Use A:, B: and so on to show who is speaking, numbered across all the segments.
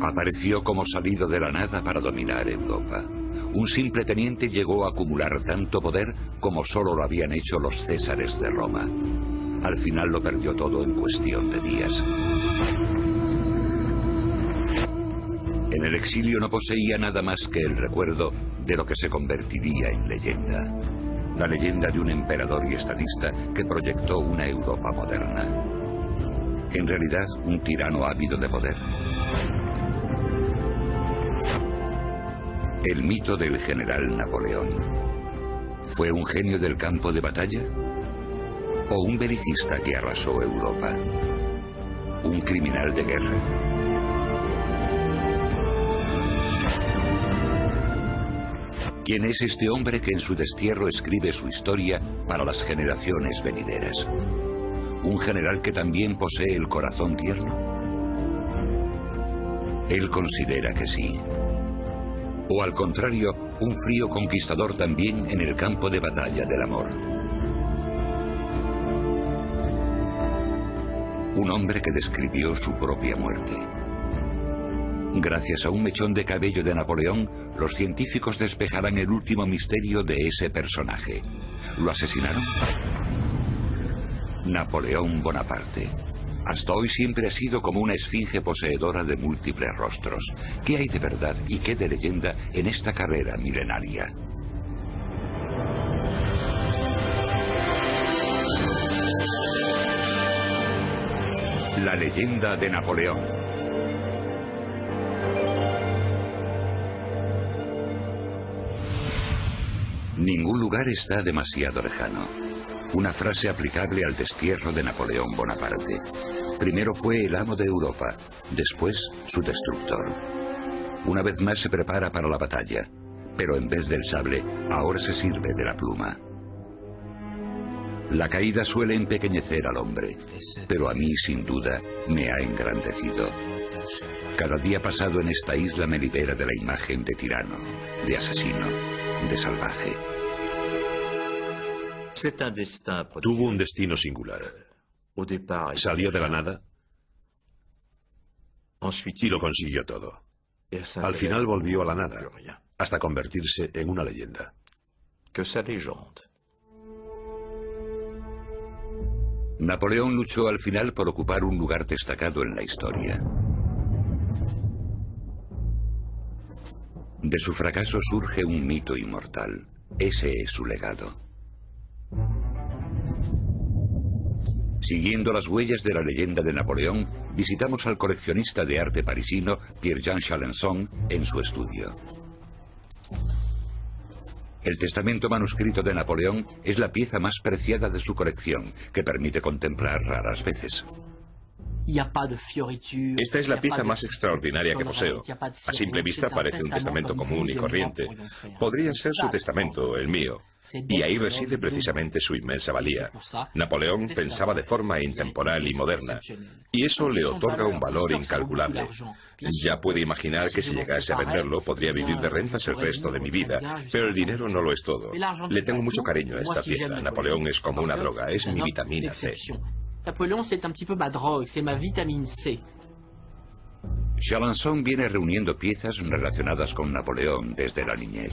A: Apareció como salido de la nada para dominar Europa. Un simple teniente llegó a acumular tanto poder como solo lo habían hecho los césares de Roma. Al final lo perdió todo en cuestión de días. En el exilio no poseía nada más que el recuerdo de lo que se convertiría en leyenda. La leyenda de un emperador y estadista que proyectó una Europa moderna. En realidad, un tirano ávido de poder. El mito del general Napoleón. ¿Fue un genio del campo de batalla? ¿O un belicista que arrasó Europa? ¿Un criminal de guerra? ¿Quién es este hombre que en su destierro escribe su historia para las generaciones venideras? ¿Un general que también posee el corazón tierno? Él considera que sí. O al contrario, un frío conquistador también en el campo de batalla del amor. Un hombre que describió su propia muerte. Gracias a un mechón de cabello de Napoleón, los científicos despejarán el último misterio de ese personaje. ¿Lo asesinaron? Napoleón Bonaparte. Hasta hoy siempre ha sido como una esfinge poseedora de múltiples rostros. ¿Qué hay de verdad y qué de leyenda en esta carrera milenaria? La leyenda de Napoleón. Ningún lugar está demasiado lejano. Una frase aplicable al destierro de Napoleón Bonaparte. Primero fue el amo de Europa, después su destructor. Una vez más se prepara para la batalla, pero en vez del sable, ahora se sirve de la pluma. La caída suele empequeñecer al hombre, pero a mí, sin duda, me ha engrandecido. Cada día pasado en esta isla me libera de la imagen de tirano, de asesino, de salvaje.
B: Tuvo un destino singular. Salió de la nada y lo consiguió todo. Al final volvió a la nada, hasta convertirse en una leyenda.
A: Napoleón luchó al final por ocupar un lugar destacado en la historia. De su fracaso surge un mito inmortal. Ese es su legado. Siguiendo las huellas de la leyenda de Napoleón, visitamos al coleccionista de arte parisino Pierre-Jean Chalencon en su estudio. El testamento manuscrito de Napoleón es la pieza más preciada de su colección, que permite contemplar raras veces.
C: Esta es la pieza más extraordinaria que poseo. A simple vista parece un testamento común y corriente. Podría ser su testamento, el mío. Y ahí reside precisamente su inmensa valía. Napoleón pensaba de forma intemporal y moderna. Y eso le otorga un valor incalculable. Ya puede imaginar que si llegase a venderlo podría vivir de rentas el resto de mi vida. Pero el dinero no lo es todo. Le tengo mucho cariño a esta pieza. Napoleón es como una droga, es mi vitamina C.
D: Napoléon, c'est un petit peu ma drogue, c'est ma vitamine C.
A: Chalencon viene reuniendo piezas relacionadas con Napoleón desde la niñez.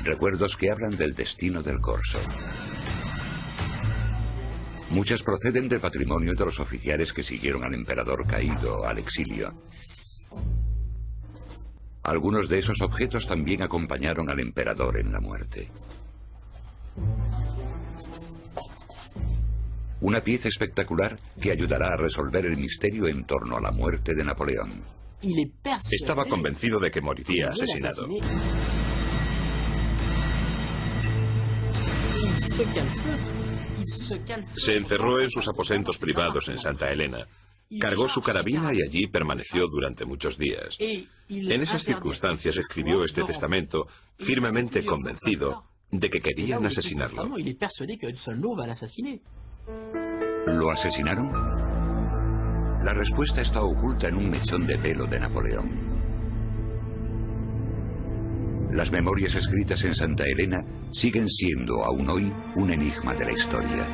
A: Recuerdos que hablan del destino del corso. Muchas proceden del patrimonio de los oficiales que siguieron al emperador caído al exilio. Algunos de esos objetos también acompañaron al emperador en la muerte. Una pieza espectacular que ayudará a resolver el misterio en torno a la muerte de Napoleón.
C: Estaba convencido de que moriría asesinado. Se encerró en sus aposentos privados en Santa Elena. Cargó su carabina y allí permaneció durante muchos días. En esas circunstancias escribió este testamento, firmemente convencido de que querían asesinarlo.
A: ¿Lo asesinaron? La respuesta está oculta en un mechón de pelo de Napoleón. Las memorias escritas en Santa Elena siguen siendo aún hoy un enigma de la historia.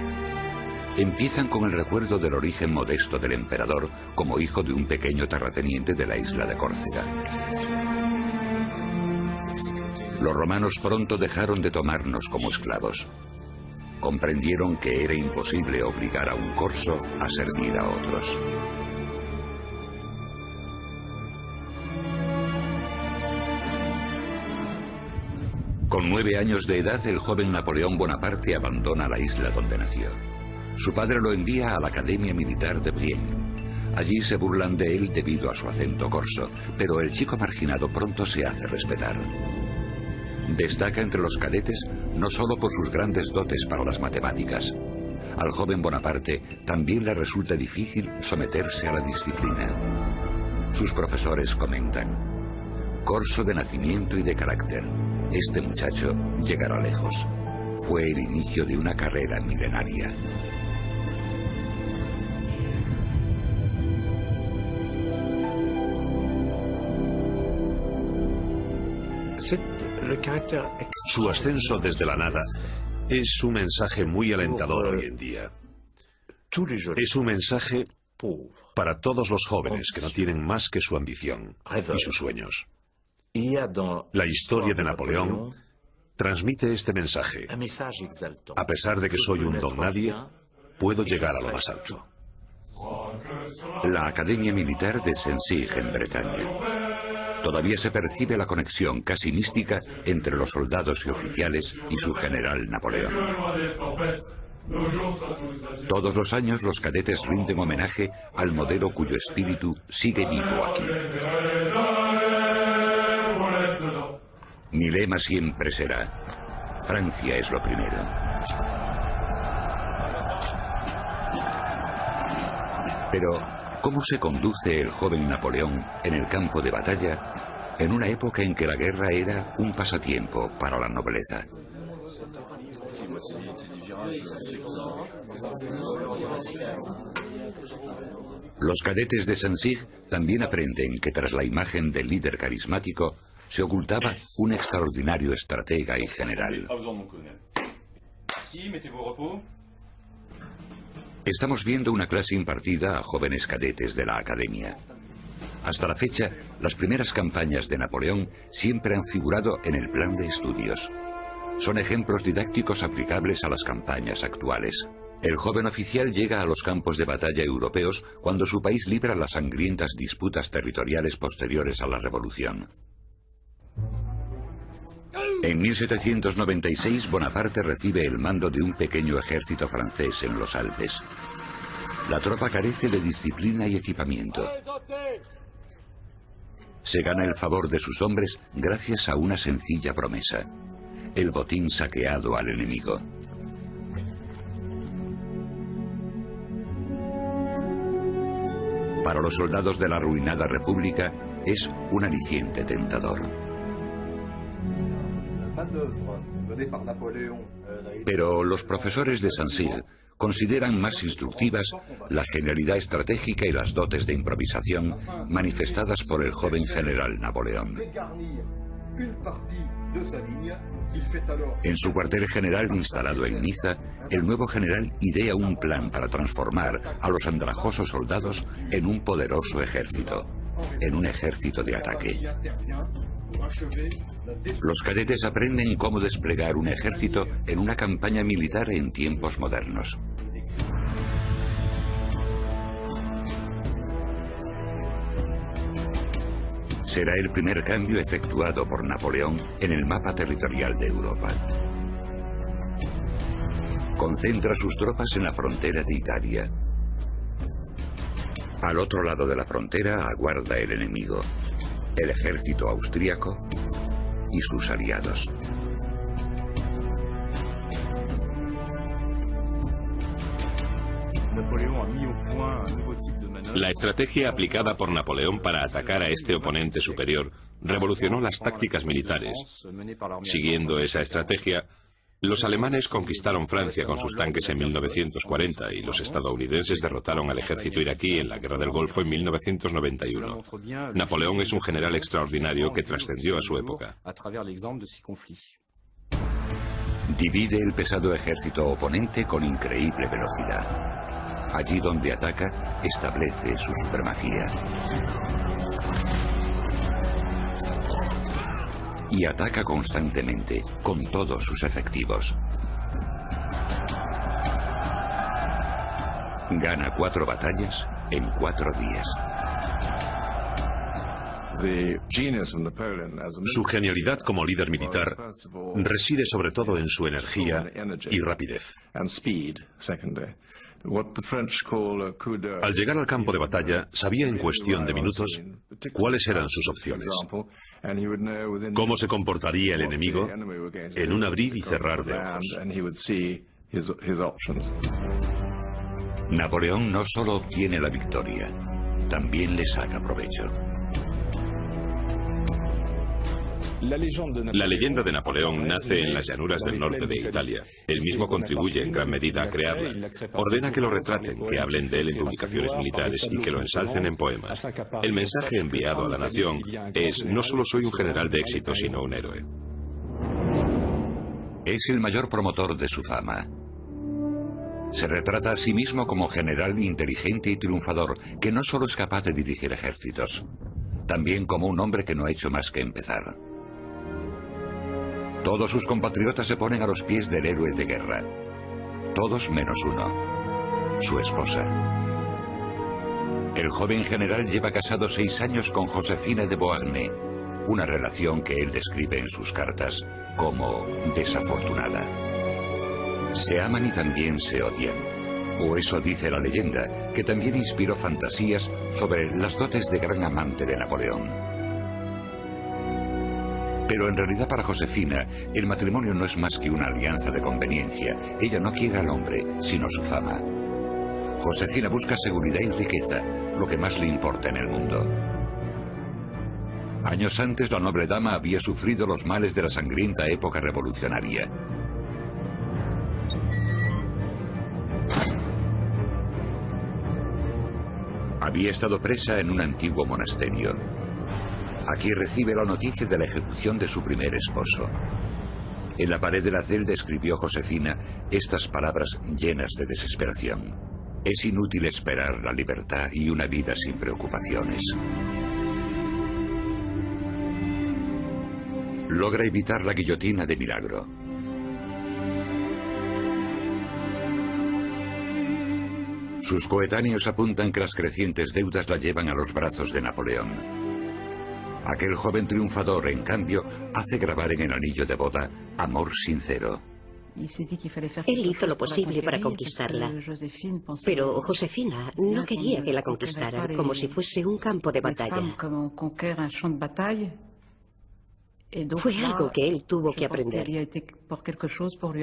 A: Empiezan con el recuerdo del origen modesto del emperador como hijo de un pequeño terrateniente de la isla de Córcega. Los romanos pronto dejaron de tomarnos como esclavos. Comprendieron que era imposible obligar a un corso a servir a otros. Con 9 años de edad, el joven Napoleón Bonaparte abandona la isla donde nació. Su padre lo envía a la Academia Militar de Brienne. Allí se burlan de él debido a su acento corso, pero el chico marginado pronto se hace respetar. Destaca entre los cadetes no solo por sus grandes dotes para las matemáticas. Al joven Bonaparte también le resulta difícil someterse a la disciplina. Sus profesores comentan: corso de nacimiento y de carácter, este muchacho llegará lejos. Fue el inicio de una carrera milenaria.
B: Su ascenso desde la nada es un mensaje muy alentador hoy en día. Es un mensaje para todos los jóvenes que no tienen más que su ambición y sus sueños. La historia de Napoleón transmite este mensaje. A pesar de que soy un don nadie, puedo llegar a lo más alto.
A: La Academia Militar de Saint-Cyr, en Bretaña. Todavía se percibe la conexión casi mística entre los soldados y oficiales y su general Napoleón. Todos los años los cadetes rinden homenaje al modelo cuyo espíritu sigue vivo aquí. Mi lema siempre será: Francia es lo primero. Pero, ¿cómo se conduce el joven Napoleón en el campo de batalla en una época en que la guerra era un pasatiempo para la nobleza? Los cadetes de Saint-Cyr también aprenden que tras la imagen del líder carismático se ocultaba un extraordinario estratega y general. Estamos viendo una clase impartida a jóvenes cadetes de la academia. Hasta la fecha, las primeras campañas de Napoleón siempre han figurado en el plan de estudios. Son ejemplos didácticos aplicables a las campañas actuales. El joven oficial llega a los campos de batalla europeos cuando su país libra las sangrientas disputas territoriales posteriores a la Revolución. En 1796, Bonaparte recibe el mando de un pequeño ejército francés en los Alpes. La tropa carece de disciplina y equipamiento. Se gana el favor de sus hombres gracias a una sencilla promesa: el botín saqueado al enemigo. Para los soldados de la arruinada República es un aliciente tentador. Pero los profesores de Saint-Cyr consideran más instructivas la genialidad estratégica y las dotes de improvisación manifestadas por el joven general Napoleón. En su cuartel general instalado en Niza, el nuevo general idea un plan para transformar a los andrajosos soldados en un poderoso ejército, en un ejército de ataque. Los cadetes aprenden cómo desplegar un ejército en una campaña militar en tiempos modernos. Será el primer cambio efectuado por Napoleón en el mapa territorial de Europa. Concentra sus tropas en la frontera de Italia. Al otro lado de la frontera aguarda el enemigo, el ejército austríaco y sus aliados.
C: La estrategia aplicada por Napoleón para atacar a este oponente superior revolucionó las tácticas militares. Siguiendo esa estrategia, los alemanes conquistaron Francia con sus tanques en 1940 y los estadounidenses derrotaron al ejército iraquí en la Guerra del Golfo en 1991. Napoleón es un general extraordinario que trascendió a su época.
A: Divide el pesado ejército oponente con increíble velocidad. Allí donde ataca, establece su supremacía. Y ataca constantemente, con todos sus efectivos. Gana 4 batallas en 4 días.
B: Su genialidad como líder militar reside sobre todo en su energía y rapidez. Al llegar al campo de batalla, sabía en cuestión de minutos cuáles eran sus opciones, cómo se comportaría el enemigo en un abrir y cerrar de ojos.
A: Napoleón no solo obtiene la victoria, también le saca provecho.
C: La leyenda de Napoleón nace en las llanuras del norte de Italia. Él mismo contribuye en gran medida a crearla. Ordena que lo retraten, que hablen de él en publicaciones militares y que lo ensalcen en poemas. El mensaje enviado a la nación es: no solo soy un general de éxito, sino un héroe.
A: Es el mayor promotor de su fama. Se retrata a sí mismo como general inteligente y triunfador, que no solo es capaz de dirigir ejércitos, también como un hombre que no ha hecho más que empezar. Todos sus compatriotas se ponen a los pies del héroe de guerra. Todos menos uno: su esposa. El joven general lleva casado 6 años con Josefina de Beauharnais, una relación que él describe en sus cartas como desafortunada. Se aman y también se odian. O eso dice la leyenda, que también inspiró fantasías sobre las dotes de gran amante de Napoleón. Pero en realidad para Josefina, el matrimonio no es más que una alianza de conveniencia. Ella no quiere al hombre, sino su fama. Josefina busca seguridad y riqueza, lo que más le importa en el mundo. Años antes, la noble dama había sufrido los males de la sangrienta época revolucionaria. Había estado presa en un antiguo monasterio. Aquí recibe la noticia de la ejecución de su primer esposo. En la pared de la celda escribió Josefina estas palabras llenas de desesperación: es inútil esperar la libertad y una vida sin preocupaciones. Logra evitar la guillotina de milagro. Sus coetáneos apuntan que las crecientes deudas la llevan a los brazos de Napoleón. Aquel joven triunfador, en cambio, hace grabar en el anillo de boda amor sincero.
E: Él hizo lo posible para conquistarla, pero Josefina no quería que la conquistaran como si fuese un campo de batalla. Fue algo que él tuvo que aprender.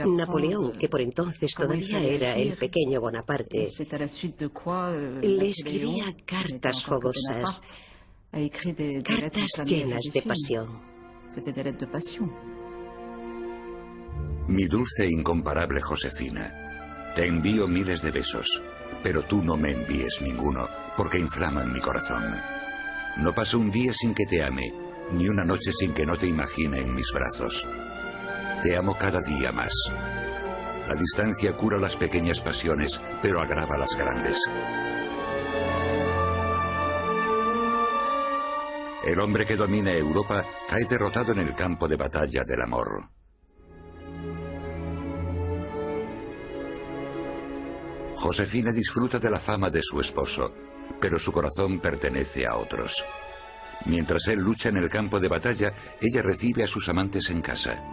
E: Napoleón, que por entonces todavía era el pequeño Bonaparte, le escribía cartas fogosas, cartas llenas de pasión.
A: Mi dulce e incomparable Josefina, te envío miles de besos, pero tú no me envíes ninguno, porque inflaman mi corazón. No pasa un día sin que te ame, ni una noche sin que no te imagine en mis brazos. Te amo cada día más. La distancia cura las pequeñas pasiones, pero agrava las grandes. El hombre que domina Europa cae derrotado en el campo de batalla del amor. Josefina disfruta de la fama de su esposo, pero su corazón pertenece a otros. Mientras él lucha en el campo de batalla, ella recibe a sus amantes en casa.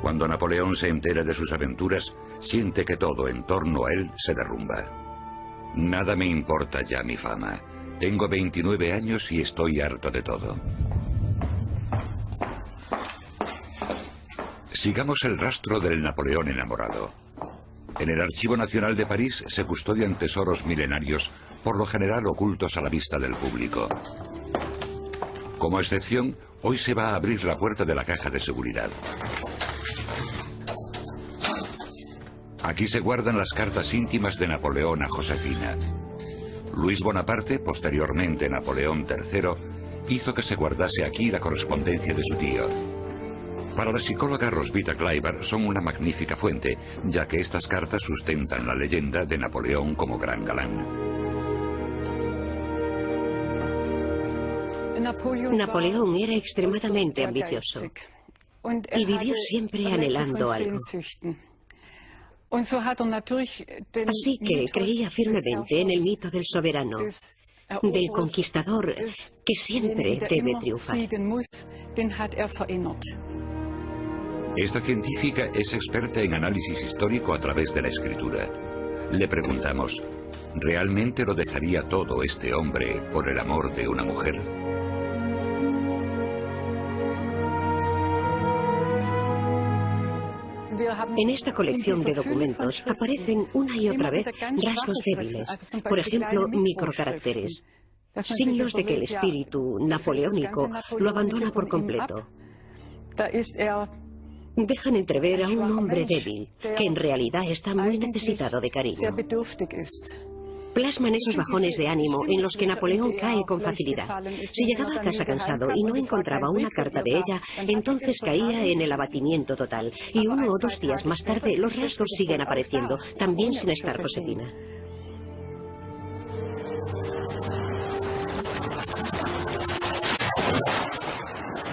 A: Cuando Napoleón se entera de sus aventuras, siente que todo en torno a él se derrumba. Nada me importa ya mi fama. Tengo 29 años y estoy harto de todo. Sigamos el rastro del Napoleón enamorado. En el Archivo Nacional de París se custodian tesoros milenarios, por lo general ocultos a la vista del público. Como excepción, hoy se va a abrir la puerta de la caja de seguridad. Aquí se guardan las cartas íntimas de Napoleón a Josefina. Luis Bonaparte, posteriormente Napoleón III, hizo que se guardase aquí la correspondencia de su tío. Para la psicóloga Roswitha Kleiber son una magnífica fuente, ya que estas cartas sustentan la leyenda de Napoleón como gran galán.
E: Napoleón era extremadamente ambicioso y vivió siempre anhelando algo. Así que creía firmemente en el mito del soberano, del conquistador que siempre debe triunfar.
A: Esta científica es experta en análisis histórico a través de la escritura. Le preguntamos, ¿realmente lo dejaría todo este hombre por el amor de una mujer?
E: En esta colección de documentos aparecen una y otra vez rasgos débiles, por ejemplo, microcaracteres, signos de que el espíritu napoleónico lo abandona por completo. Dejan entrever a un hombre débil, que en realidad está muy necesitado de cariño. Plasman esos bajones de ánimo en los que Napoleón cae con facilidad. Si llegaba a casa cansado y no encontraba una carta de ella, entonces caía en el abatimiento total. Y 1 o 2 días más tarde los rasgos siguen apareciendo, también sin estar Josefina.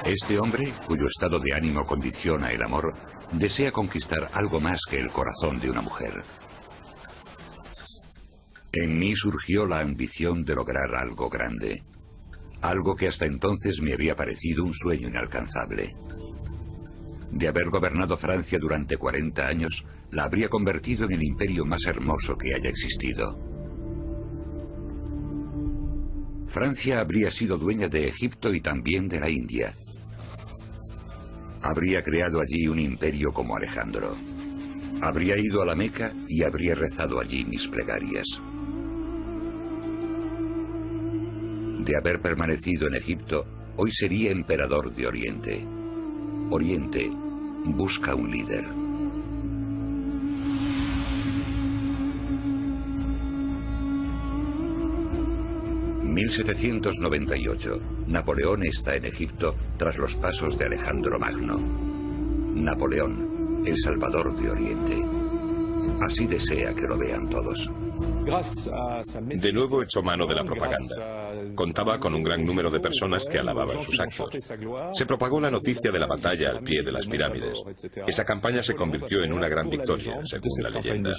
A: Este hombre, cuyo estado de ánimo condiciona el amor, desea conquistar algo más que el corazón de una mujer. En mí surgió la ambición de lograr algo grande, algo que hasta entonces me había parecido un sueño inalcanzable. De haber gobernado Francia durante 40 años, la habría convertido en el imperio más hermoso que haya existido. Francia habría sido dueña de Egipto y también de la India. Habría creado allí un imperio como Alejandro. Habría ido a la Meca y habría rezado allí mis plegarias. De haber permanecido en Egipto, hoy sería emperador de Oriente. Oriente busca un líder. ...1798... Napoleón está en Egipto tras los pasos de Alejandro Magno. Napoleón, el salvador de Oriente. Así desea que lo vean todos.
C: De nuevo echó mano de la propaganda. Contaba con un gran número de personas que alababan sus actos. Se propagó la noticia de la batalla al pie de las pirámides. Esa campaña se convirtió en una gran victoria, según la leyenda.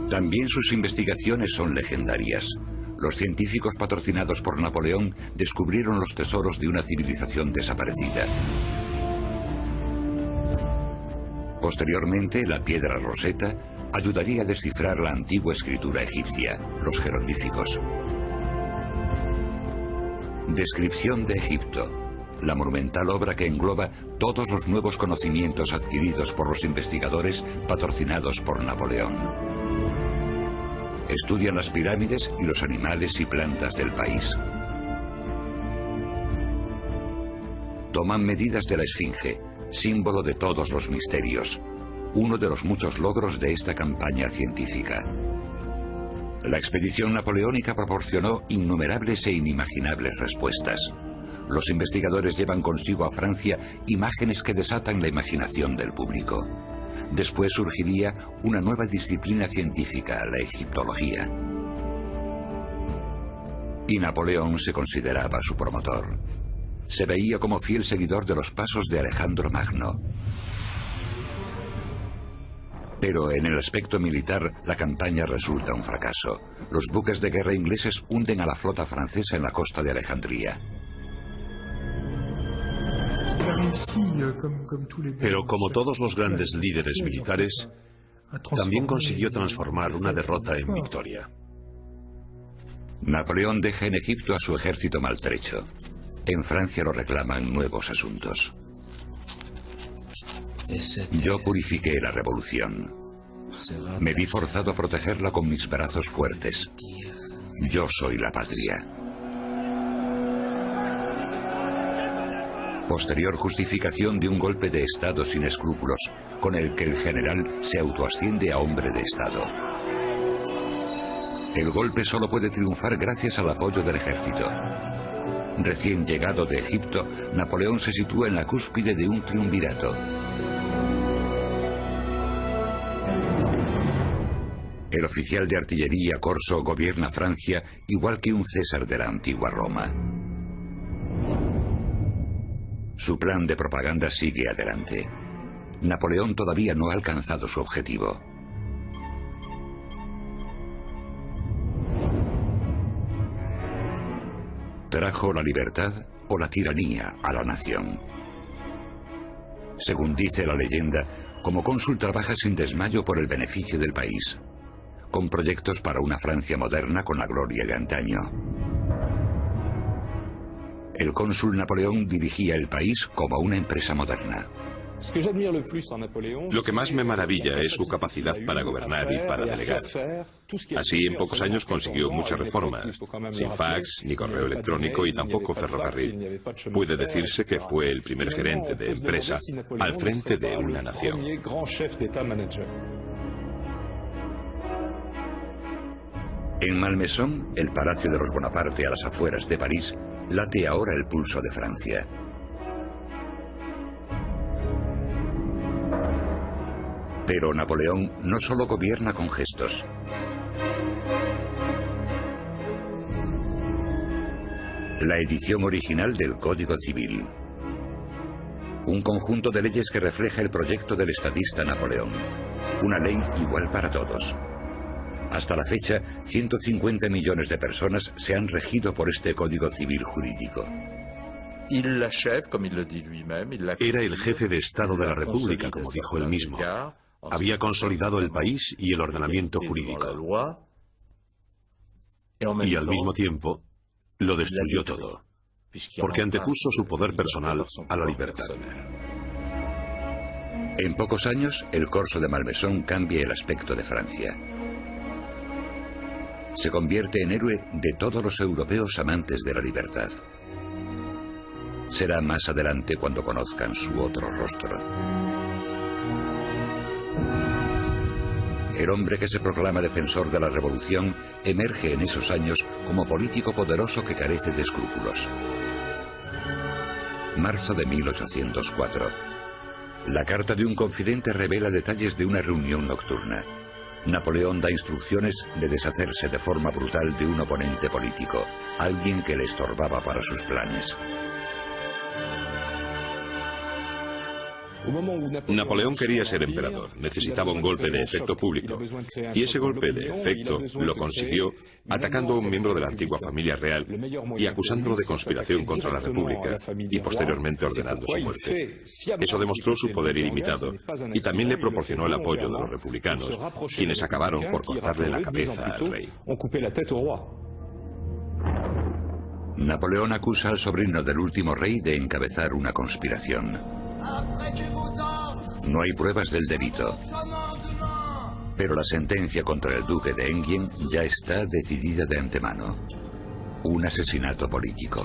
A: También sus investigaciones son legendarias. Los científicos patrocinados por Napoleón descubrieron los tesoros de una civilización desaparecida. Posteriormente, la piedra Rosetta ayudaría a descifrar la antigua escritura egipcia, los jeroglíficos. Descripción de Egipto, la monumental obra que engloba todos los nuevos conocimientos adquiridos por los investigadores patrocinados por Napoleón. Estudian las pirámides y los animales y plantas del país. Toman medidas de la Esfinge, símbolo de todos los misterios, uno de los muchos logros de esta campaña científica. La expedición napoleónica proporcionó innumerables e inimaginables respuestas. Los investigadores llevan consigo a Francia imágenes que desatan la imaginación del público. Después surgiría una nueva disciplina científica, la egiptología. Y Napoleón se consideraba su promotor. Se veía como fiel seguidor de los pasos de Alejandro Magno. Pero en el aspecto militar, la campaña resulta un fracaso. Los buques de guerra ingleses hunden a la flota francesa en la costa de Alejandría.
B: Pero como todos los grandes líderes militares, también consiguió transformar una derrota en victoria.
A: Napoleón deja en Egipto a su ejército maltrecho. En Francia lo reclaman nuevos asuntos. Yo purifiqué la revolución. Me vi forzado a protegerla con mis brazos fuertes. Yo soy la patria. Posterior justificación de un golpe de Estado sin escrúpulos, con el que el general se autoasciende a hombre de Estado. El golpe solo puede triunfar gracias al apoyo del ejército. Recién llegado de Egipto, Napoleón se sitúa en la cúspide de un triunvirato. El oficial de artillería corso gobierna Francia igual que un César de la antigua Roma. Su plan de propaganda sigue adelante. Napoleón todavía no ha alcanzado su objetivo. ¿Trajo la libertad o la tiranía a la nación? Según dice la leyenda, como cónsul trabaja sin desmayo por el beneficio del país, con proyectos para una Francia moderna con la gloria de antaño. El cónsul Napoleón dirigía el país como una empresa moderna.
C: Lo que más me maravilla es su capacidad para gobernar y para delegar. Así, en pocos años consiguió muchas reformas, sin fax, ni correo electrónico y tampoco ferrocarril. Puede decirse que fue el primer gerente de empresa al frente de una nación.
A: En Malmaison, el palacio de los Bonaparte a las afueras de París, late ahora el pulso de Francia. Pero Napoleón no solo gobierna con gestos. La edición original del Código Civil. Un conjunto de leyes que refleja el proyecto del estadista Napoleón. Una ley igual para todos. Hasta la fecha, 150 millones de personas se han regido por este Código Civil jurídico.
B: Era el jefe de Estado de la República, como dijo él mismo. Había consolidado el país y el ordenamiento jurídico. Y al mismo tiempo, lo destruyó todo, porque antepuso su poder personal a la libertad.
A: En pocos años, el corso de Malmaison cambia el aspecto de Francia. Se convierte en héroe de todos los europeos amantes de la libertad. Será más adelante cuando conozcan su otro rostro. El hombre que se proclama defensor de la revolución emerge en esos años como político poderoso que carece de escrúpulos. Marzo de 1804. La carta de un confidente revela detalles de una reunión nocturna. Napoleón da instrucciones de deshacerse de forma brutal de un oponente político, alguien que le estorbaba para sus planes.
C: Napoleón quería ser emperador, necesitaba un golpe de efecto público, y ese golpe de efecto lo consiguió atacando a un miembro de la antigua familia real y acusándolo de conspiración contra la República y posteriormente ordenando su muerte. Eso demostró su poder ilimitado y también le proporcionó el apoyo de los republicanos, quienes acabaron por cortarle la cabeza al rey.
A: Napoleón acusa al sobrino del último rey de encabezar una conspiración. No hay pruebas del delito, pero la sentencia contra el duque de Enghien ya está decidida de antemano. Un asesinato político.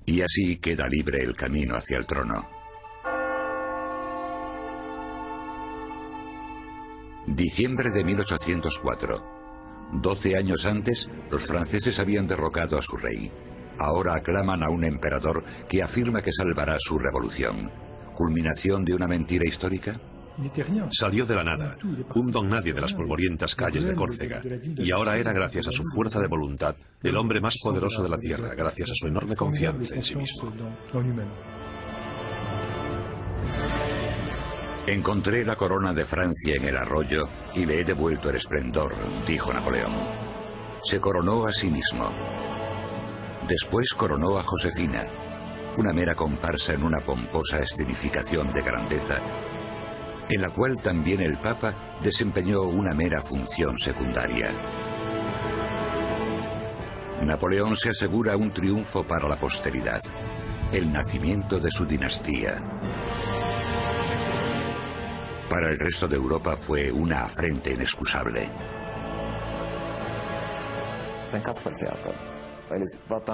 A: Y así queda libre el camino hacia el trono. Diciembre de 1804. 12 años antes, los franceses habían derrocado a su rey. Ahora aclaman a un emperador que afirma que salvará su revolución. ¿Culminación de una mentira histórica?
B: Salió de la nada, un don nadie de las polvorientas calles de Córcega, y ahora era, gracias a su fuerza de voluntad, el hombre más poderoso de la tierra, gracias a su enorme confianza en sí mismo.
A: Encontré la corona de Francia en el arroyo y le he devuelto el esplendor, dijo Napoleón. Se coronó a sí mismo. Después coronó a Josefina, una mera comparsa en una pomposa escenificación de grandeza, en la cual también el Papa desempeñó una mera función secundaria. Napoleón se asegura un triunfo para la posteridad, el nacimiento de su dinastía. Para el resto de Europa fue una afrenta inexcusable.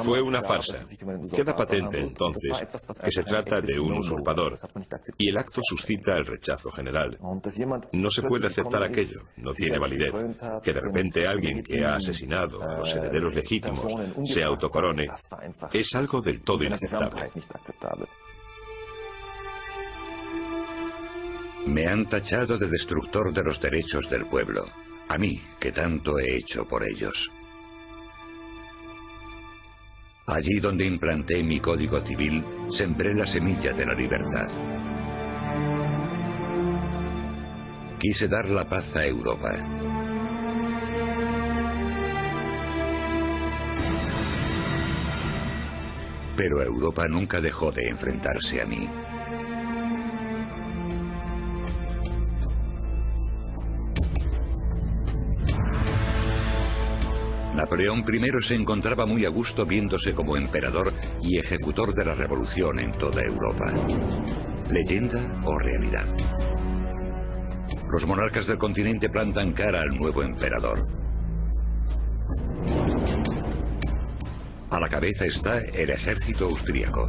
C: Fue una farsa. Queda patente entonces que se trata de un usurpador y el acto suscita el rechazo general. No se puede aceptar aquello, no tiene validez. Que de repente alguien que ha asesinado a los herederos legítimos se autocorone es algo del todo inaceptable.
A: Me han tachado de destructor de los derechos del pueblo, a mí, que tanto he hecho por ellos. Allí donde implanté mi código civil, sembré la semilla de la libertad. Quise dar la paz a Europa. Pero Europa nunca dejó de enfrentarse a mí. Napoleón I se encontraba muy a gusto viéndose como emperador y ejecutor de la revolución en toda Europa. ¿Leyenda o realidad? Los monarcas del continente plantan cara al nuevo emperador. A la cabeza está el ejército austríaco.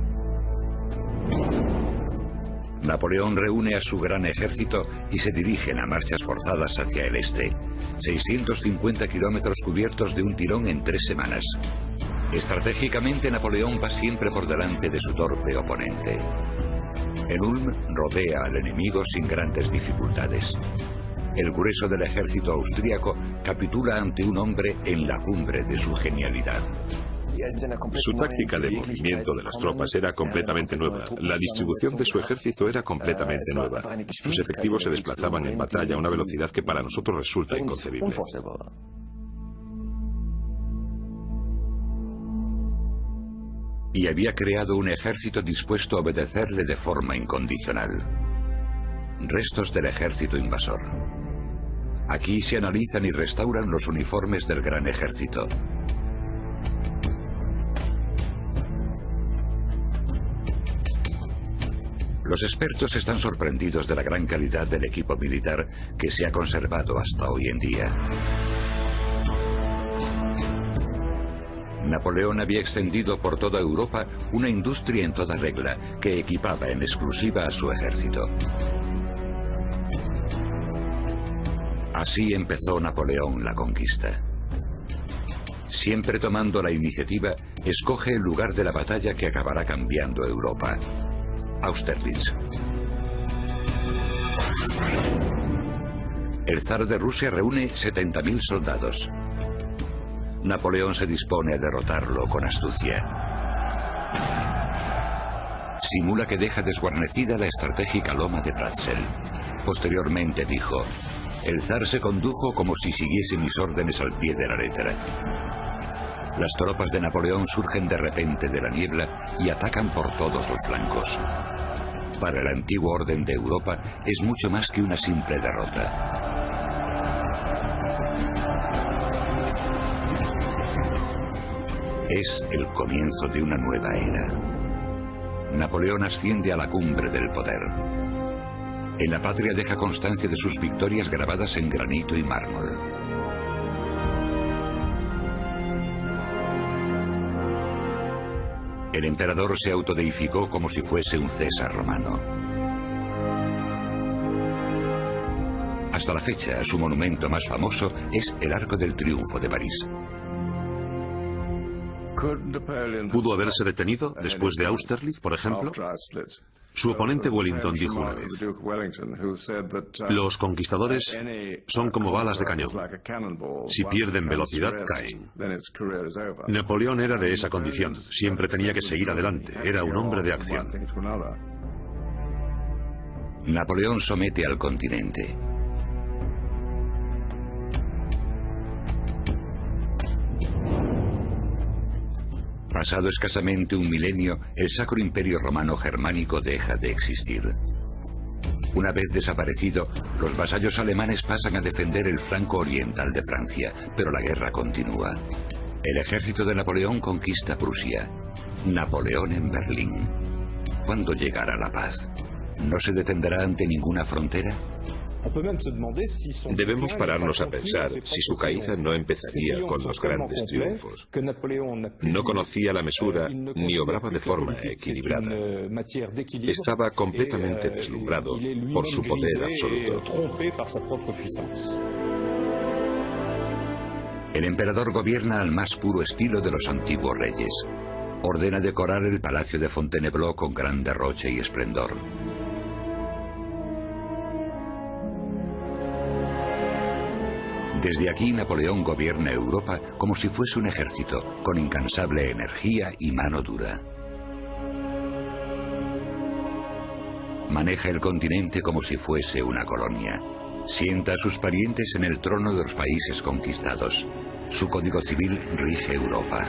A: Napoleón reúne a su gran ejército y se dirigen a marchas forzadas hacia el este. 650 kilómetros cubiertos de un tirón en 3 semanas. Estratégicamente, Napoleón va siempre por delante de su torpe oponente. En Ulm rodea al enemigo sin grandes dificultades. El grueso del ejército austríaco capitula ante un hombre en la cumbre de su genialidad.
C: Su táctica de movimiento de las tropas era completamente nueva. La distribución de su ejército era completamente nueva. Sus efectivos se desplazaban en batalla a una velocidad que para nosotros resulta inconcebible.
A: Y había creado un ejército dispuesto a obedecerle de forma incondicional. Restos del ejército invasor. Aquí se analizan y restauran los uniformes del gran ejército. Los expertos están sorprendidos de la gran calidad del equipo militar que se ha conservado hasta hoy en día. Napoleón había extendido por toda Europa una industria en toda regla que equipaba en exclusiva a su ejército. Así empezó Napoleón la conquista. Siempre tomando la iniciativa, escoge el lugar de la batalla que acabará cambiando Europa. Austerlitz. El zar de Rusia reúne 70.000 soldados. Napoleón se dispone a derrotarlo con astucia. Simula que deja desguarnecida la estratégica loma de Pratzen. Posteriormente dijo: el zar se condujo como si siguiese mis órdenes al pie de la letra. Las tropas de Napoleón surgen de repente de la niebla y atacan por todos los flancos. Para el antiguo orden de Europa es mucho más que una simple derrota. Es el comienzo de una nueva era. Napoleón asciende a la cumbre del poder. En la patria deja constancia de sus victorias grabadas en granito y mármol. El emperador se autodeificó como si fuese un César romano. Hasta la fecha, su monumento más famoso es el Arco del Triunfo de París.
B: ¿Pudo haberse detenido después de Austerlitz, por ejemplo? Su oponente Wellington dijo una vez: los conquistadores son como balas de cañón. Si pierden velocidad, caen. Napoleón era de esa condición. Siempre tenía que seguir adelante. Era un hombre de acción.
A: Napoleón somete al continente. Pasado escasamente un milenio, el Sacro Imperio Romano Germánico deja de existir. Una vez desaparecido, los vasallos alemanes pasan a defender el flanco oriental de Francia, pero la guerra continúa. El ejército de Napoleón conquista Prusia. Napoleón en Berlín. ¿Cuándo llegará la paz? ¿No se detendrá ante ninguna frontera?
C: Debemos pararnos a pensar si su caída no empezaría con los grandes triunfos. No conocía la mesura ni obraba de forma equilibrada. Estaba completamente deslumbrado por su poder absoluto.
A: El emperador gobierna al más puro estilo de los antiguos reyes. Ordena decorar el palacio de Fontainebleau con gran derroche y esplendor. Desde aquí Napoleón gobierna Europa como si fuese un ejército, con incansable energía y mano dura. Maneja el continente como si fuese una colonia. Sienta a sus parientes en el trono de los países conquistados. Su código civil rige Europa,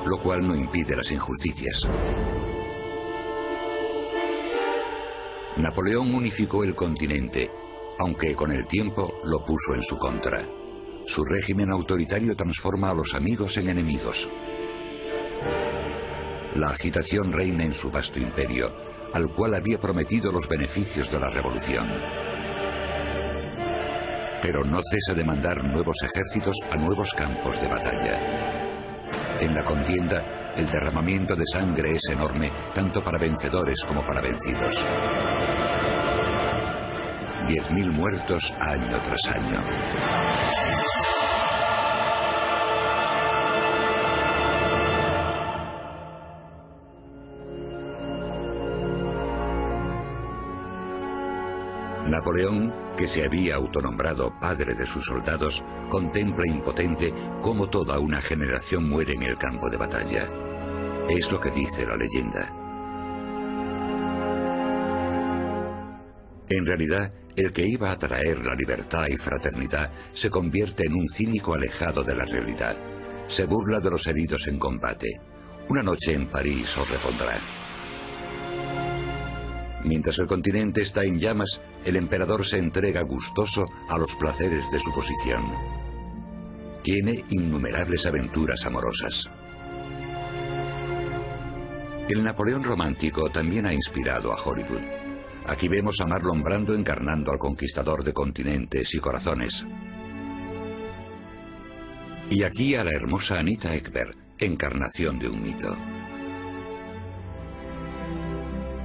A: lo cual no impide las injusticias. Napoleón unificó el continente, aunque con el tiempo lo puso en su contra. Su régimen autoritario transforma a los amigos en enemigos. La agitación reina en su vasto imperio, al cual había prometido los beneficios de la revolución. Pero no cesa de mandar nuevos ejércitos a nuevos campos de batalla. En la contienda, el derramamiento de sangre es enorme, tanto para vencedores como para vencidos. 10.000 muertos año tras año. Napoleón, que se había autonombrado padre de sus soldados, contempla impotente cómo toda una generación muere en el campo de batalla. Es lo que dice la leyenda. En realidad, el que iba a traer la libertad y fraternidad se convierte en un cínico alejado de la realidad. Se burla de los heridos en combate. Una noche en París os repondrá. Mientras el continente está en llamas, el emperador se entrega gustoso a los placeres de su posición. Tiene innumerables aventuras amorosas. El Napoleón romántico también ha inspirado a Hollywood. Aquí vemos a Marlon Brando encarnando al conquistador de continentes y corazones. Y aquí a la hermosa Anita Ekberg, encarnación de un mito.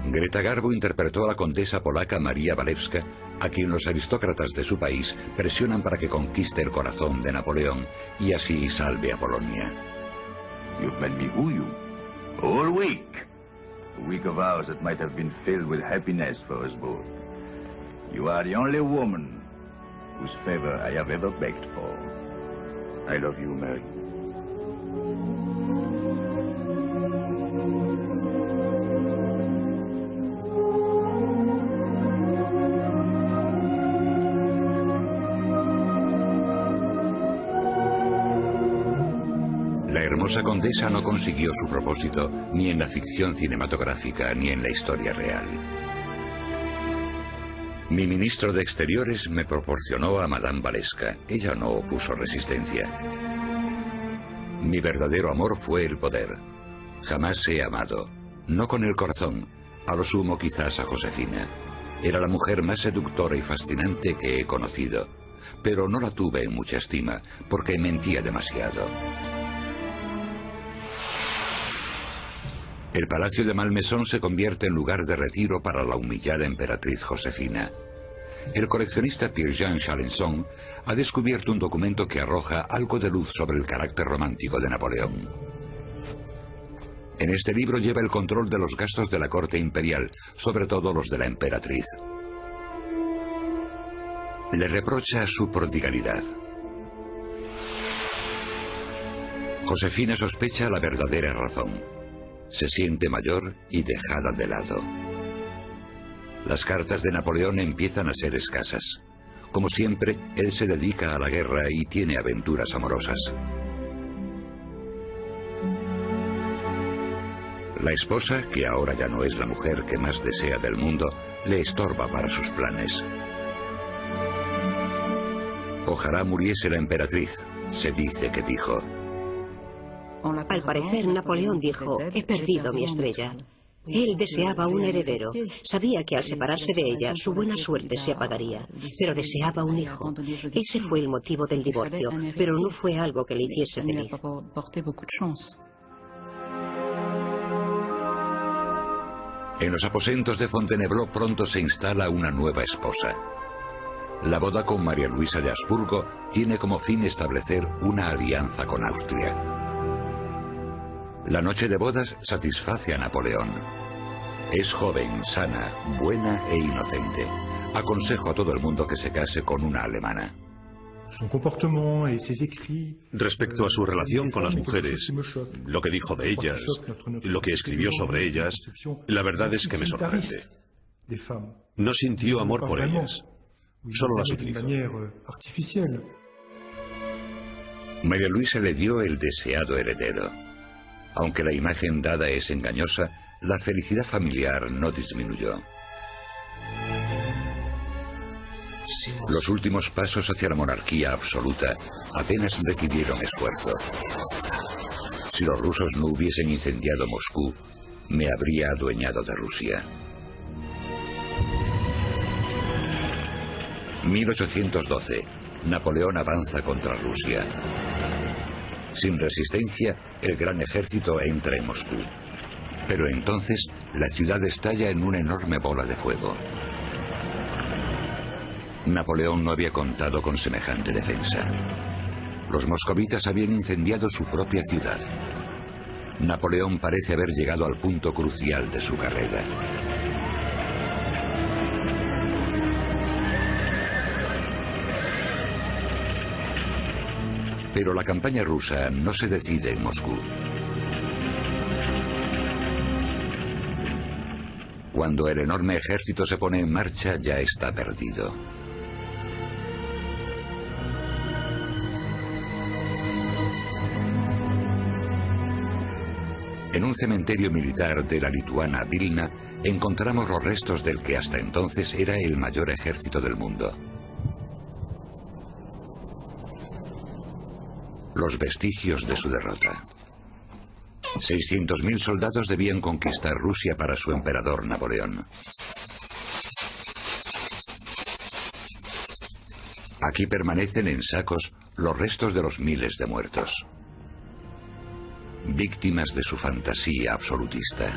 A: Greta Garbo interpretó a la condesa polaca María Walewska, a quien los aristócratas de su país presionan para que conquiste el corazón de Napoleón y así salve a Polonia.
F: You've made me woo you. All week. A week of ours that might have been filled with happiness for us both. You are the only woman whose favor I have ever begged for. I love you, Mary.
A: La hermosa condesa no consiguió su propósito ni en la ficción cinematográfica ni en la historia real. Mi ministro de Exteriores me proporcionó a Madame Walewska. Ella no opuso resistencia. Mi verdadero amor fue el poder. Jamás he amado, no con el corazón, a lo sumo quizás a Josefina. Era la mujer más seductora y fascinante que he conocido, pero no la tuve en mucha estima porque mentía demasiado. El palacio de Malmaison se convierte en lugar de retiro para la humillada emperatriz Josefina. El coleccionista Pierre-Jean Chalençon ha descubierto un documento que arroja algo de luz sobre el carácter romántico de Napoleón. En este libro lleva el control de los gastos de la corte imperial, sobre todo los de la emperatriz. Le reprocha su prodigalidad. Josefina sospecha la verdadera razón. Se siente mayor y dejada de lado. Las cartas de Napoleón empiezan a ser escasas. Como siempre, él se dedica a la guerra y tiene aventuras amorosas. La esposa, que ahora ya no es la mujer que más desea del mundo, le estorba para sus planes. Ojalá muriese la emperatriz, se dice que dijo.
E: Al parecer, Napoleón dijo, he perdido mi estrella. Él deseaba un heredero. Sabía que al separarse de ella, su buena suerte se apagaría. Pero deseaba un hijo. Ese fue el motivo del divorcio, pero no fue algo que le hiciese feliz.
A: En los aposentos de Fontainebleau pronto se instala una nueva esposa. La boda con María Luisa de Habsburgo tiene como fin establecer una alianza con Austria. La noche de bodas satisface a Napoleón. Es joven, sana, buena e inocente. Aconsejo a todo el mundo que se case con una alemana.
B: Respecto a su relación con las mujeres, lo que dijo de ellas, lo que escribió sobre ellas, la verdad es que me sorprende. No sintió amor por ellas, solo las utilizó.
A: María Luisa le dio el deseado heredero. Aunque la imagen dada es engañosa, la felicidad familiar no disminuyó. Los últimos pasos hacia la monarquía absoluta apenas requirieron esfuerzo. Si los rusos no hubiesen incendiado Moscú, me habría adueñado de Rusia. 1812. Napoleón avanza contra Rusia. Sin resistencia, el gran ejército entra en Moscú. Pero entonces, la ciudad estalla en una enorme bola de fuego. Napoleón no había contado con semejante defensa. Los moscovitas habían incendiado su propia ciudad. Napoleón parece haber llegado al punto crucial de su carrera. Pero la campaña rusa no se decide en Moscú. Cuando el enorme ejército se pone en marcha, ya está perdido. En un cementerio militar de la lituana Vilna encontramos los restos del que hasta entonces era el mayor ejército del mundo. Los vestigios de su derrota. 600.000 soldados debían conquistar Rusia para su emperador Napoleón. Aquí permanecen en sacos los restos de los miles de muertos. Víctimas de su fantasía absolutista.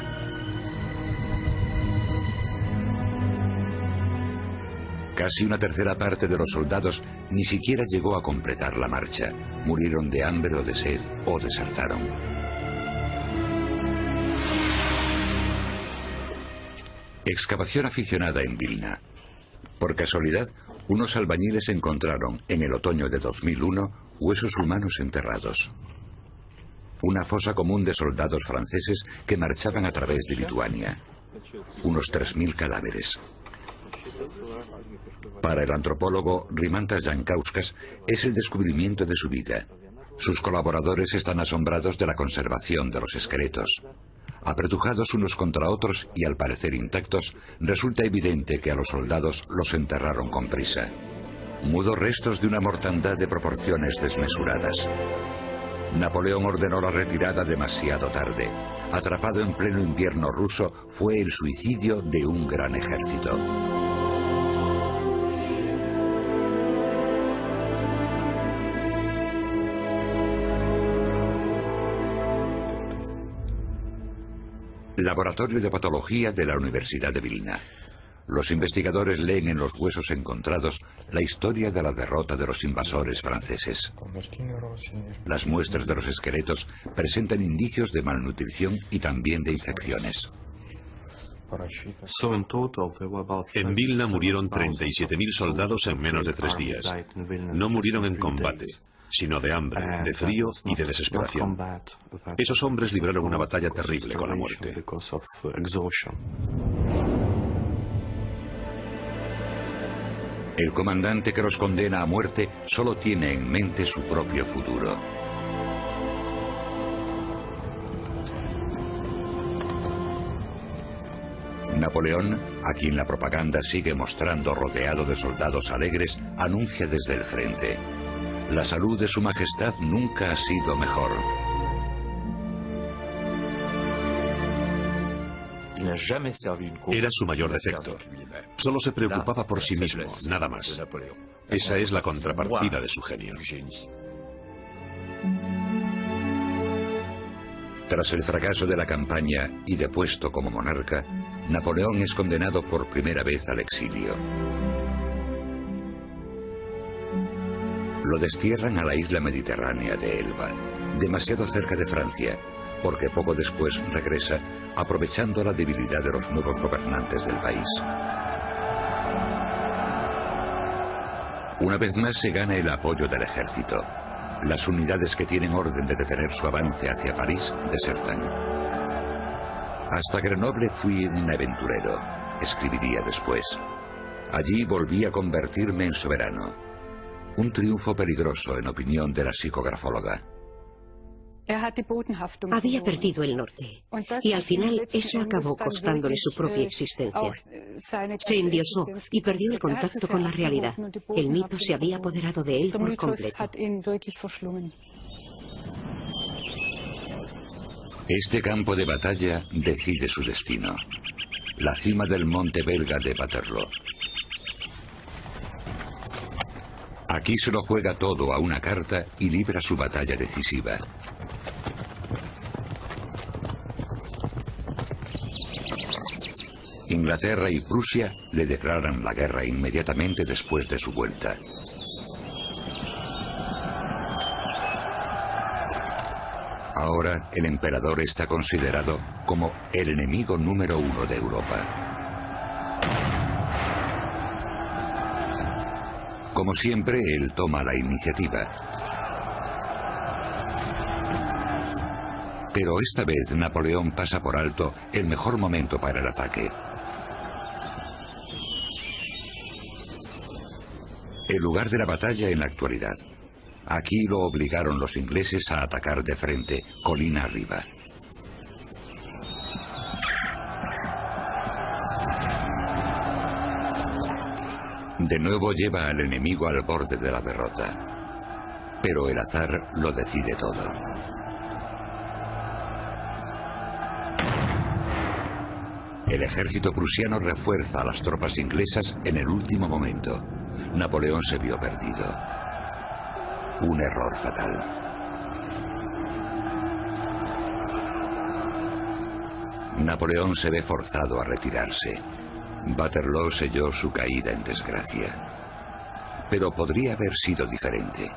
A: Casi una tercera parte de los soldados ni siquiera llegó a completar la marcha. Murieron de hambre o de sed o desertaron. Excavación aficionada en Vilna. Por casualidad, unos albañiles encontraron en el otoño de 2001 huesos humanos enterrados. Una fosa común de soldados franceses que marchaban a través de Lituania. Unos 3.000 cadáveres. Para el antropólogo Rimantas Jankauskas es el descubrimiento de su vida. Sus colaboradores están asombrados de la conservación de los esqueletos. Apretujados unos contra otros y al parecer intactos, resulta evidente que a los soldados los enterraron con prisa. Mudos restos de una mortandad de proporciones desmesuradas. Napoleón ordenó la retirada demasiado tarde. Atrapado en pleno invierno ruso, fue el suicidio de un gran ejército. Laboratorio de Patología de la Universidad de Vilna. Los investigadores leen en los huesos encontrados la historia de la derrota de los invasores franceses. Las muestras de los esqueletos presentan indicios de malnutrición y también de infecciones.
B: En Vilna murieron 37.000 soldados en menos de 3 días. No murieron en combate, sino de hambre, de frío y de desesperación. Esos hombres libraron una batalla terrible con la muerte.
A: El comandante que los condena a muerte solo tiene en mente su propio futuro. Napoleón, a quien la propaganda sigue mostrando rodeado de soldados alegres, anuncia desde el frente: la salud de su majestad nunca ha sido mejor.
B: Era su mayor defecto. Solo se preocupaba por sí mismo, nada más. Esa es la contrapartida de su genio.
A: Tras el fracaso de la campaña y depuesto como monarca, Napoleón es condenado por primera vez al exilio. Lo destierran a la isla mediterránea de Elba, demasiado cerca de Francia, porque poco después regresa, aprovechando la debilidad de los nuevos gobernantes del país. Una vez más se gana el apoyo del ejército. Las unidades que tienen orden de detener su avance hacia París desertan. Hasta Grenoble fui un aventurero, escribiría después. Allí volví a convertirme en soberano. Un triunfo peligroso en opinión de la psicografóloga.
E: Había perdido el norte, y al final eso acabó costándole su propia existencia. Se endiosó y perdió el contacto con la realidad. El mito se había apoderado de él por completo.
A: Este campo de batalla decide su destino. La cima del monte belga de Waterloo. Aquí se lo juega todo a una carta y libra su batalla decisiva. Inglaterra y Prusia le declaran la guerra inmediatamente después de su vuelta. Ahora el emperador está considerado como el enemigo número 1 de Europa. Como siempre, él toma la iniciativa. Pero esta vez Napoleón pasa por alto el mejor momento para el ataque. El lugar de la batalla en la actualidad. Aquí lo obligaron los ingleses a atacar de frente, colina arriba. De nuevo lleva al enemigo al borde de la derrota. Pero el azar lo decide todo. El ejército prusiano refuerza a las tropas inglesas en el último momento. Napoleón se vio perdido. Un error fatal. Napoleón se ve forzado a retirarse. Waterloo selló su caída en desgracia. Pero podría haber sido diferente.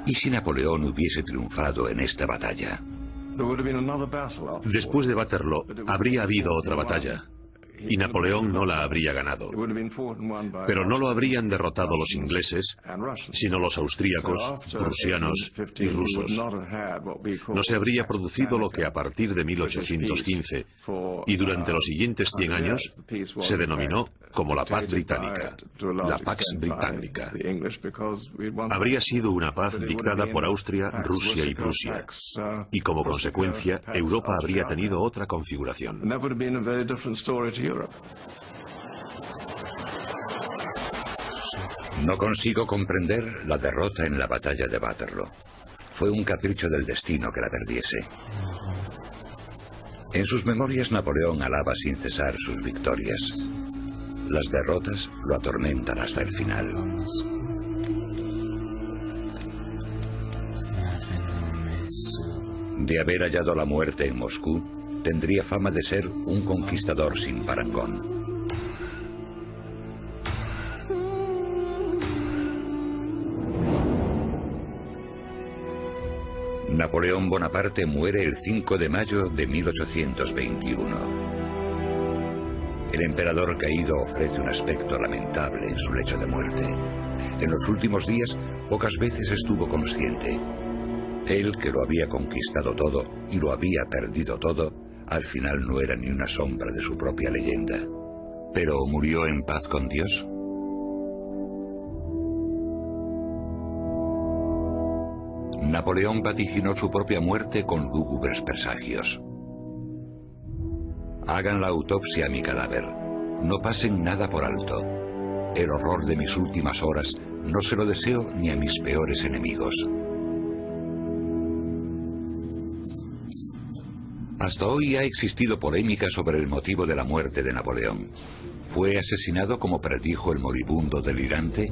A: ¿Y si Napoleón hubiese triunfado en esta batalla?
B: Después de Waterloo, habría habido otra batalla. Y Napoleón no la habría ganado. Pero no lo habrían derrotado los ingleses, sino los austríacos, prusianos y rusos. No se habría producido lo que a partir de 1815 y durante los siguientes 100 años se denominó como la paz británica, la Pax Britannica. Habría sido una paz dictada por Austria, Rusia y Prusia. Y como consecuencia, Europa habría tenido otra configuración.
A: No consigo comprender la derrota en la batalla de Waterloo. Fue un capricho del destino que la perdiese. En sus memorias Napoleón alaba sin cesar sus victorias. Las derrotas lo atormentan hasta el final. De haber hallado la muerte en Moscú, tendría fama de ser un conquistador sin parangón. Napoleón Bonaparte muere el 5 de mayo de 1821. El emperador caído ofrece un aspecto lamentable en su lecho de muerte. En los últimos días, pocas veces estuvo consciente. Él, que lo había conquistado todo y lo había perdido todo, al final no era ni una sombra de su propia leyenda. ¿Pero murió en paz con Dios? Napoleón vaticinó su propia muerte con lúgubres presagios. Hagan la autopsia a mi cadáver. No pasen nada por alto. El horror de mis últimas horas no se lo deseo ni a mis peores enemigos. Hasta hoy ha existido polémica sobre el motivo de la muerte de Napoleón. ¿Fue asesinado como predijo el moribundo delirante?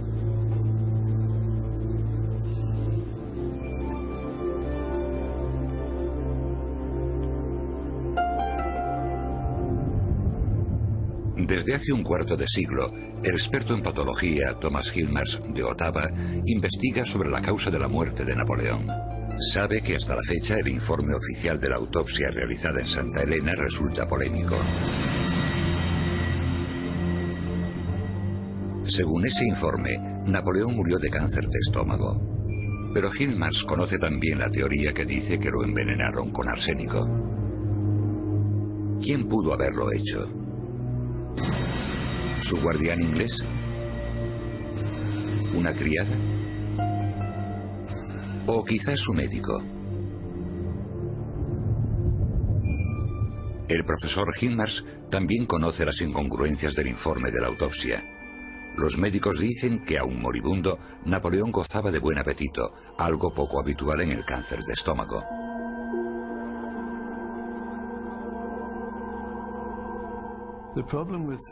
A: Desde hace un cuarto de siglo, el experto en patología Thomas Hilmars de Ottawa investiga sobre la causa de la muerte de Napoleón. Sabe que hasta la fecha el informe oficial de la autopsia realizada en Santa Elena resulta polémico. Según ese informe, Napoleón murió de cáncer de estómago. Pero Hilmars conoce también la teoría que dice que lo envenenaron con arsénico. ¿Quién pudo haberlo hecho? ¿Su guardián inglés? ¿Una criada? ¿O quizás su médico? El profesor Hilmars también conoce las incongruencias del informe de la autopsia. Los médicos dicen que, aun moribundo, Napoleón gozaba de buen apetito, algo poco habitual en el cáncer de estómago.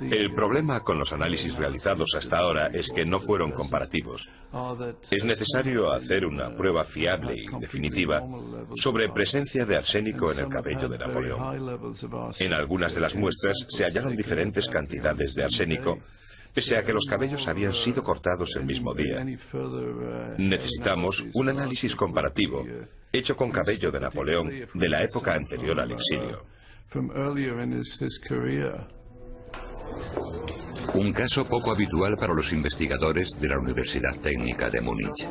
C: El problema con los análisis realizados hasta ahora es que no fueron comparativos. Es necesario hacer una prueba fiable y definitiva sobre presencia de arsénico en el cabello de Napoleón. En algunas de las muestras se hallaron diferentes cantidades de arsénico, pese a que los cabellos habían sido cortados el mismo día. Necesitamos un análisis comparativo, hecho con cabello de Napoleón de la época anterior al exilio.
A: Un caso poco habitual para los investigadores de la Universidad Técnica de Múnich.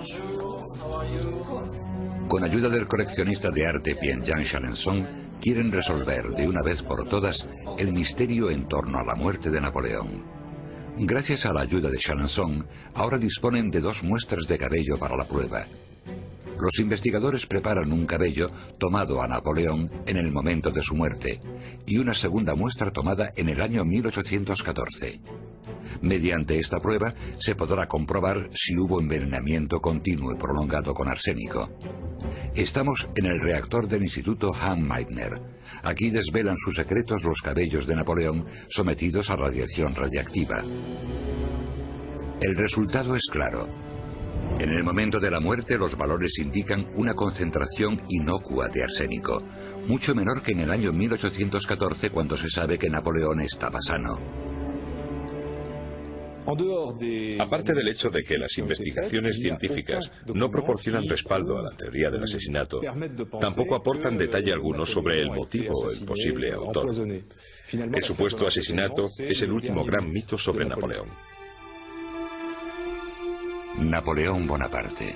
A: Con ayuda del coleccionista de arte Pierre-Jean Chalençon, quieren resolver de una vez por todas el misterio en torno a la muerte de Napoleón. Gracias a la ayuda de Chalençon, ahora disponen de 2 muestras de cabello para la prueba. Los investigadores preparan un cabello tomado a Napoleón en el momento de su muerte y una segunda muestra tomada en el año 1814. Mediante esta prueba se podrá comprobar si hubo envenenamiento continuo y prolongado con arsénico. Estamos en el reactor del Instituto Hahn-Meitner. Aquí desvelan sus secretos los cabellos de Napoleón sometidos a radiación radiactiva. El resultado es claro. En el momento de la muerte los valores indican una concentración inocua de arsénico, mucho menor que en el año 1814 cuando se sabe que Napoleón estaba sano.
C: Aparte del hecho de que las investigaciones científicas no proporcionan respaldo a la teoría del asesinato, tampoco aportan detalle alguno sobre el motivo o el posible autor. El supuesto asesinato es el último gran mito sobre Napoleón.
A: Napoleón Bonaparte.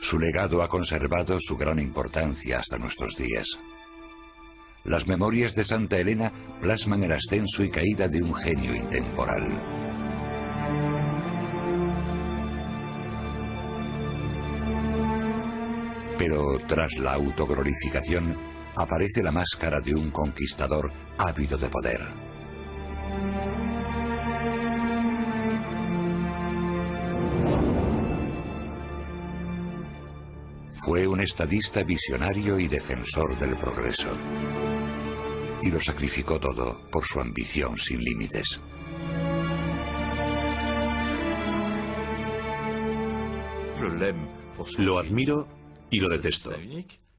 A: Su legado ha conservado su gran importancia hasta nuestros días. Las memorias de Santa Elena plasman el ascenso y caída de un genio intemporal. Pero tras la autoglorificación aparece la máscara de un conquistador ávido de poder. Fue un estadista visionario y defensor del progreso. Y lo sacrificó todo por su ambición sin límites.
B: Lo admiro y lo detesto.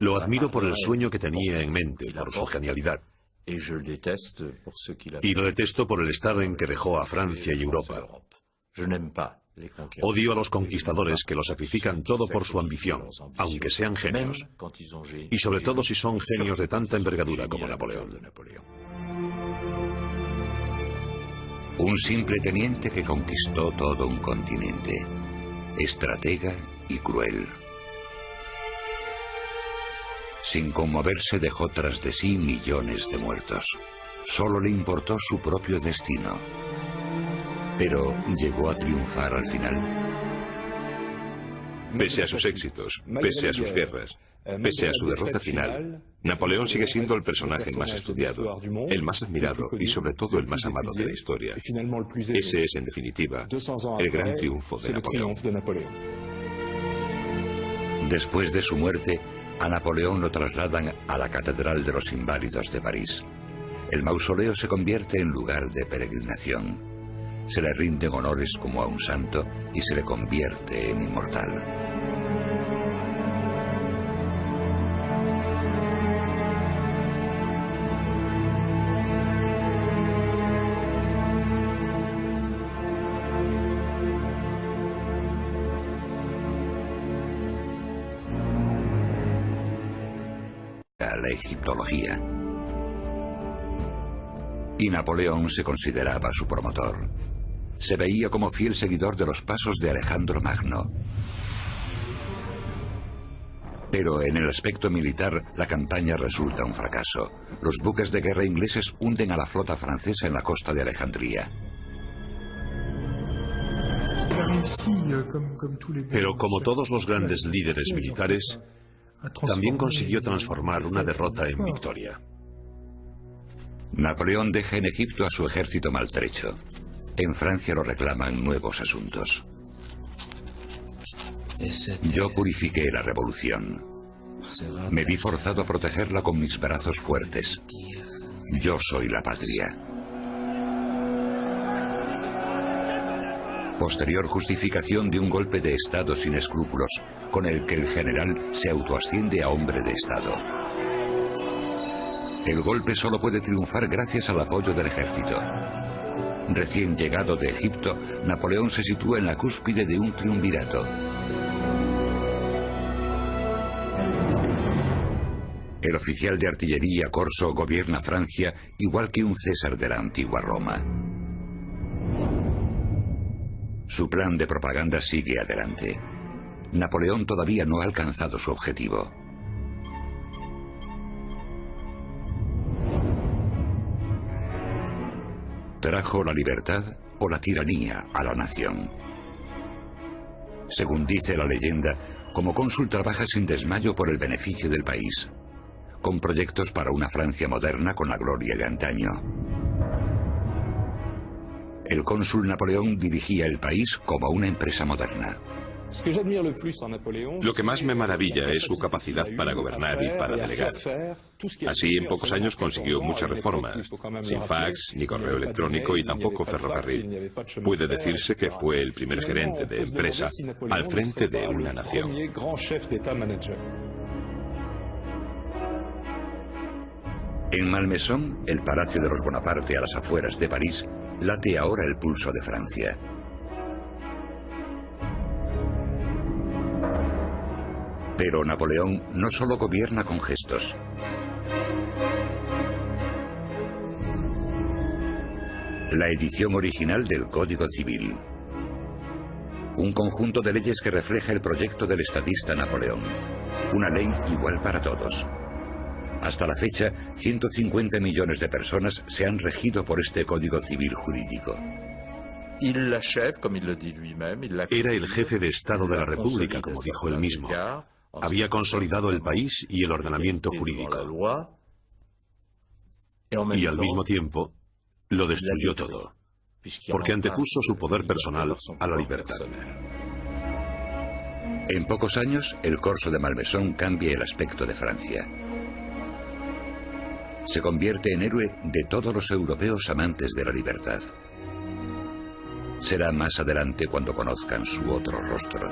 B: Lo admiro por el sueño que tenía en mente, por su genialidad. Y lo detesto por el estado en que dejó a Francia y Europa. Odio a los conquistadores que lo sacrifican todo por su ambición, aunque sean genios. Y sobre todo si son genios de tanta envergadura como Napoleón.
A: Un simple teniente que conquistó todo un continente. Estratega y cruel. Sin conmoverse dejó tras de sí millones de muertos. Solo le importó su propio destino. Pero llegó a triunfar al final.
C: Pese a sus éxitos, pese a sus guerras, pese a su derrota final, Napoleón sigue siendo el personaje más estudiado, el más admirado y sobre todo el más amado de la historia. Ese es, en definitiva, el gran triunfo de Napoleón.
A: Después de su muerte, A Napoleón lo trasladan a la Catedral de los Inválidos de París. El mausoleo se convierte en lugar de peregrinación. Se le rinden honores como a un santo y se le convierte en inmortal. La egiptología. Y Napoleón se consideraba su promotor. Se veía como fiel seguidor de los pasos de Alejandro Magno. Pero en el aspecto militar, la campaña resulta un fracaso. Los buques de guerra ingleses hunden a la flota francesa en la costa de Alejandría.
B: Pero como todos los grandes líderes militares, también consiguió transformar una derrota en victoria.
A: Napoleón deja en Egipto a su ejército maltrecho. En Francia lo reclaman nuevos asuntos. Yo purifiqué la revolución. Me vi forzado a protegerla con mis brazos fuertes. Yo soy la patria. Posterior justificación de un golpe de Estado sin escrúpulos, con el que el general se autoasciende a hombre de Estado. El golpe solo puede triunfar gracias al apoyo del ejército. Recién llegado de Egipto, Napoleón se sitúa en la cúspide de un triunvirato. El oficial de artillería Corso gobierna Francia igual que un César de la antigua Roma. Su plan de propaganda sigue adelante. Napoleón todavía no ha alcanzado su objetivo. Trajo la libertad o la tiranía a la nación. Según dice la leyenda, como cónsul trabaja sin desmayo por el beneficio del país, con proyectos para una Francia moderna con la gloria de antaño. El cónsul Napoleón dirigía el país como una empresa moderna.
C: Lo que más me maravilla es su capacidad para gobernar y para delegar. Así, en pocos años consiguió muchas reformas, sin fax, ni correo electrónico y tampoco ferrocarril. Puede decirse que fue el primer gerente de empresa al frente de una nación.
A: En Malmaison, el palacio de los Bonaparte a las afueras de París, late ahora el pulso de Francia. Pero Napoleón no solo gobierna con gestos. La edición original del Código Civil. Un conjunto de leyes que refleja el proyecto del estadista Napoleón. Una ley igual para todos. Hasta la fecha, 150 millones de personas se han regido por este Código Civil jurídico.
B: Era el jefe de Estado de la República, como dijo él mismo. Había consolidado el país y el ordenamiento jurídico. Y al mismo tiempo, lo destruyó todo, porque antepuso su poder personal a la libertad.
A: En pocos años, el Corso de Malmaison cambia el aspecto de Francia. Se convierte en héroe de todos los europeos amantes de la libertad. Será más adelante cuando conozcan su otro rostro.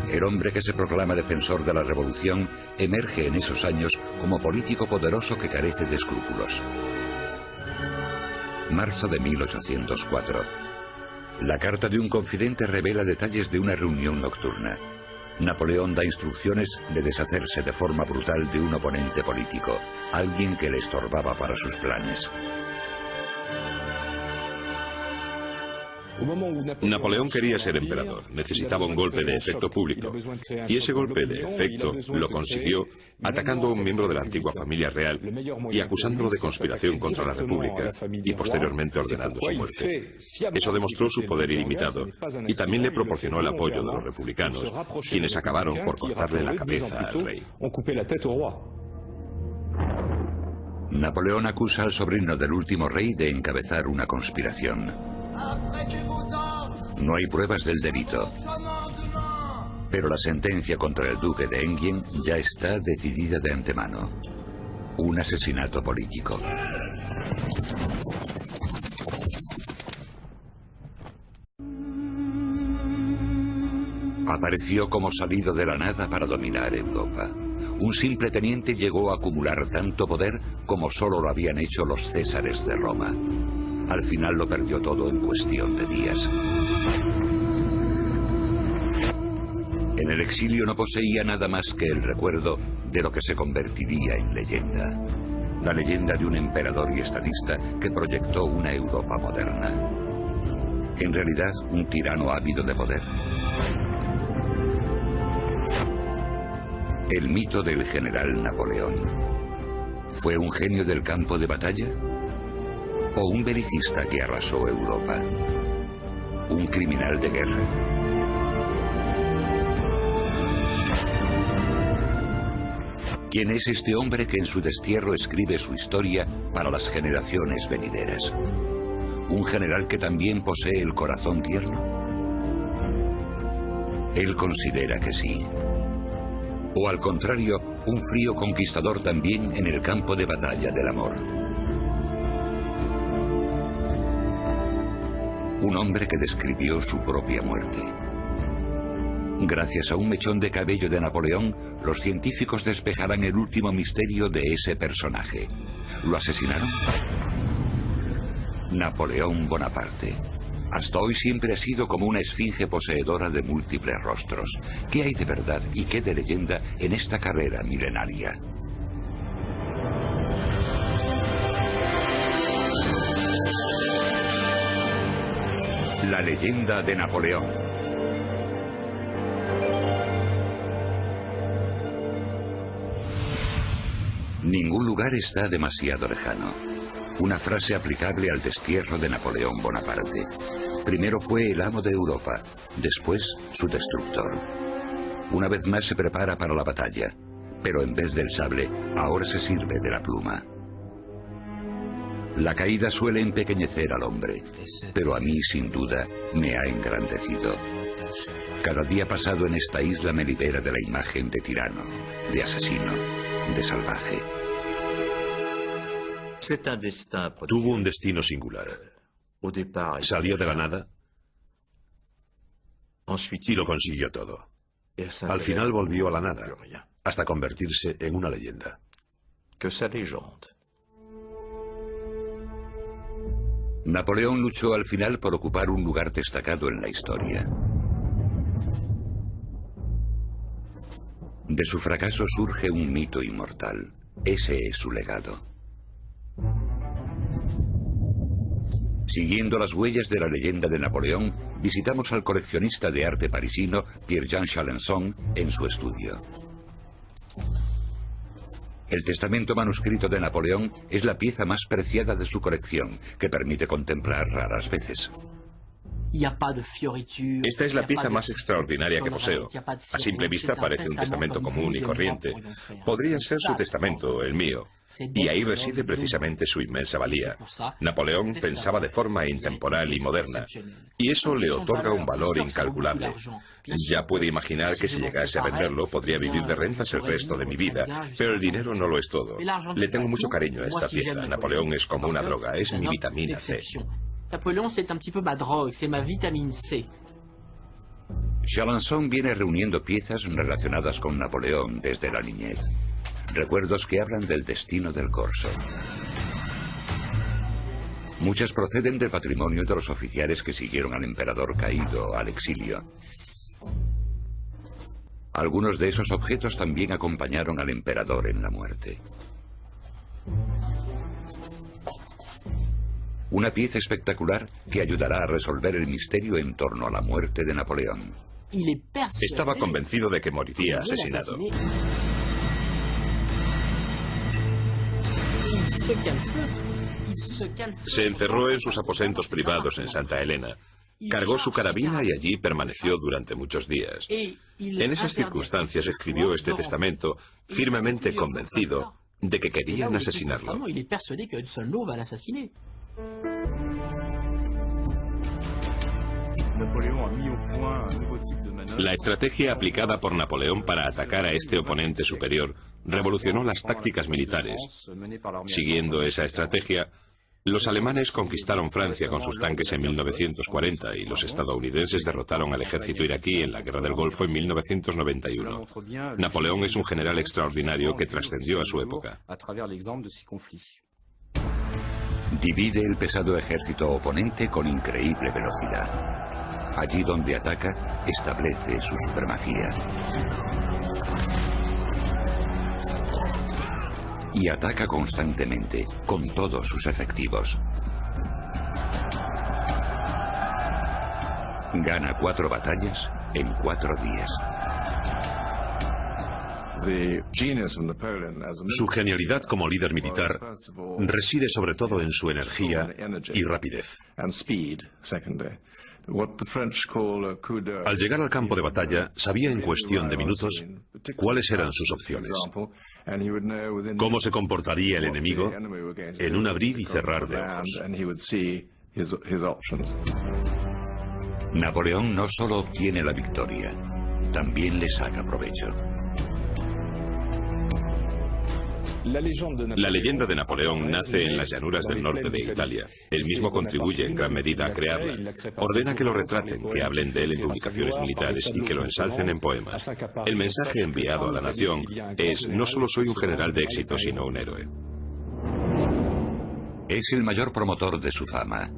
A: El hombre que se proclama defensor de la revolución emerge en esos años como político poderoso que carece de escrúpulos. Marzo de 1804. La carta de un confidente revela detalles de una reunión nocturna. Napoleón da instrucciones de deshacerse de forma brutal de un oponente político, alguien que le estorbaba para sus planes.
C: Napoleón quería ser emperador, necesitaba un golpe de efecto público, y ese golpe de efecto lo consiguió atacando a un miembro de la antigua familia real y acusándolo de conspiración contra la República y posteriormente ordenando su muerte. Eso demostró su poder ilimitado y también le proporcionó el apoyo de los republicanos, quienes acabaron por cortarle la cabeza al rey.
A: Napoleón acusa al sobrino del último rey de encabezar una conspiración. No hay pruebas del delito. Pero la sentencia contra el duque de Enghien ya está decidida de antemano. Un asesinato político. Apareció como salido de la nada para dominar Europa. Un simple teniente llegó a acumular tanto poder como solo lo habían hecho los césares de Roma. Al final lo perdió todo en cuestión de días. En el exilio no poseía nada más que el recuerdo de lo que se convertiría en leyenda. La leyenda de un emperador y estadista que proyectó una Europa moderna. En realidad, un tirano ávido de poder. El mito del general Napoleón. ¿Fue un genio del campo de batalla? ¿O un belicista que arrasó Europa? ¿Un criminal de guerra? ¿Quién es este hombre que en su destierro escribe su historia para las generaciones venideras? ¿Un general que también posee el corazón tierno? Él considera que sí. O al contrario, un frío conquistador también en el campo de batalla del amor. Un hombre que describió su propia muerte. Gracias a un mechón de cabello de Napoleón, los científicos despejarán el último misterio de ese personaje. ¿Lo asesinaron? Napoleón Bonaparte. Hasta hoy siempre ha sido como una esfinge poseedora de múltiples rostros. ¿Qué hay de verdad y qué de leyenda en esta carrera milenaria? La leyenda de Napoleón. Ningún lugar está demasiado lejano. Una frase aplicable al destierro de Napoleón Bonaparte. Primero fue el amo de Europa, después su destructor. Una vez más se prepara para la batalla, pero en vez del sable, ahora se sirve de la pluma. La caída suele empequeñecer al hombre, pero a mí, sin duda, me ha engrandecido. Cada día pasado en esta isla me libera de la imagen de tirano, de asesino, de salvaje.
B: Tuvo un destino singular. Salió de la nada y lo consiguió todo. Al final volvió a la nada, hasta convertirse en una leyenda.
A: Napoleón luchó al final por ocupar un lugar destacado en la historia. De su fracaso surge un mito inmortal. Ese es su legado. Siguiendo las huellas de la leyenda de Napoleón, visitamos al coleccionista de arte parisino Pierre-Jean Chalencon en su estudio. El testamento manuscrito de Napoleón es la pieza más preciada de su colección, que permite contemplar raras veces.
C: Esta es la pieza más extraordinaria que poseo. A simple vista parece un testamento común y corriente. Podría ser su testamento, el mío. Y ahí reside precisamente su inmensa valía. Napoleón pensaba de forma intemporal y moderna. Y eso le otorga un valor incalculable. Ya puede imaginar que si llegase a venderlo podría vivir de rentas el resto de mi vida. Pero el dinero no lo es todo. Le tengo mucho cariño a esta pieza. Napoleón es como una droga, es mi vitamina C.
D: Napoléon, c'est un petit peu ma drogue, c'est ma vitamine C.
A: Chalencon viene reuniendo piezas relacionadas con Napoleón desde la niñez. Recuerdos que hablan del destino del corso. Muchas proceden del patrimonio de los oficiales que siguieron al emperador caído al exilio. Algunos de esos objetos también acompañaron al emperador en la muerte. Una pieza espectacular que ayudará a resolver el misterio en torno a la muerte de Napoleón.
C: Estaba convencido de que moriría asesinado. Se encerró en sus aposentos privados en Santa Elena. Cargó su carabina y allí permaneció durante muchos días. En esas circunstancias escribió este testamento, firmemente convencido de que querían asesinarlo. La estrategia aplicada por Napoleón para atacar a este oponente superior revolucionó las tácticas militares. Siguiendo esa estrategia, los alemanes conquistaron Francia con sus tanques en 1940 y los estadounidenses derrotaron al ejército iraquí en la Guerra del Golfo en 1991. Napoleón es un general extraordinario que trascendió a su época.
A: Divide el pesado ejército oponente con increíble velocidad. Allí donde ataca, establece su supremacía. Y ataca constantemente, con todos sus efectivos. Gana 4 batallas en 4 días.
B: Su genialidad como líder militar reside sobre todo en su energía y rapidez. Al llegar al campo de batalla, sabía en cuestión de minutos cuáles eran sus opciones, cómo se comportaría el enemigo en un abrir y cerrar de ojos.
A: Napoleón no solo obtiene la victoria, también le saca provecho.
C: La leyenda de Napoleón nace en las llanuras del norte de Italia. Él mismo contribuye en gran medida a crearla. Ordena que lo retraten, que hablen de él en publicaciones militares y que lo ensalcen en poemas. El mensaje enviado a la nación es: no solo soy un general de éxito, sino un héroe.
A: Es el mayor promotor de su fama.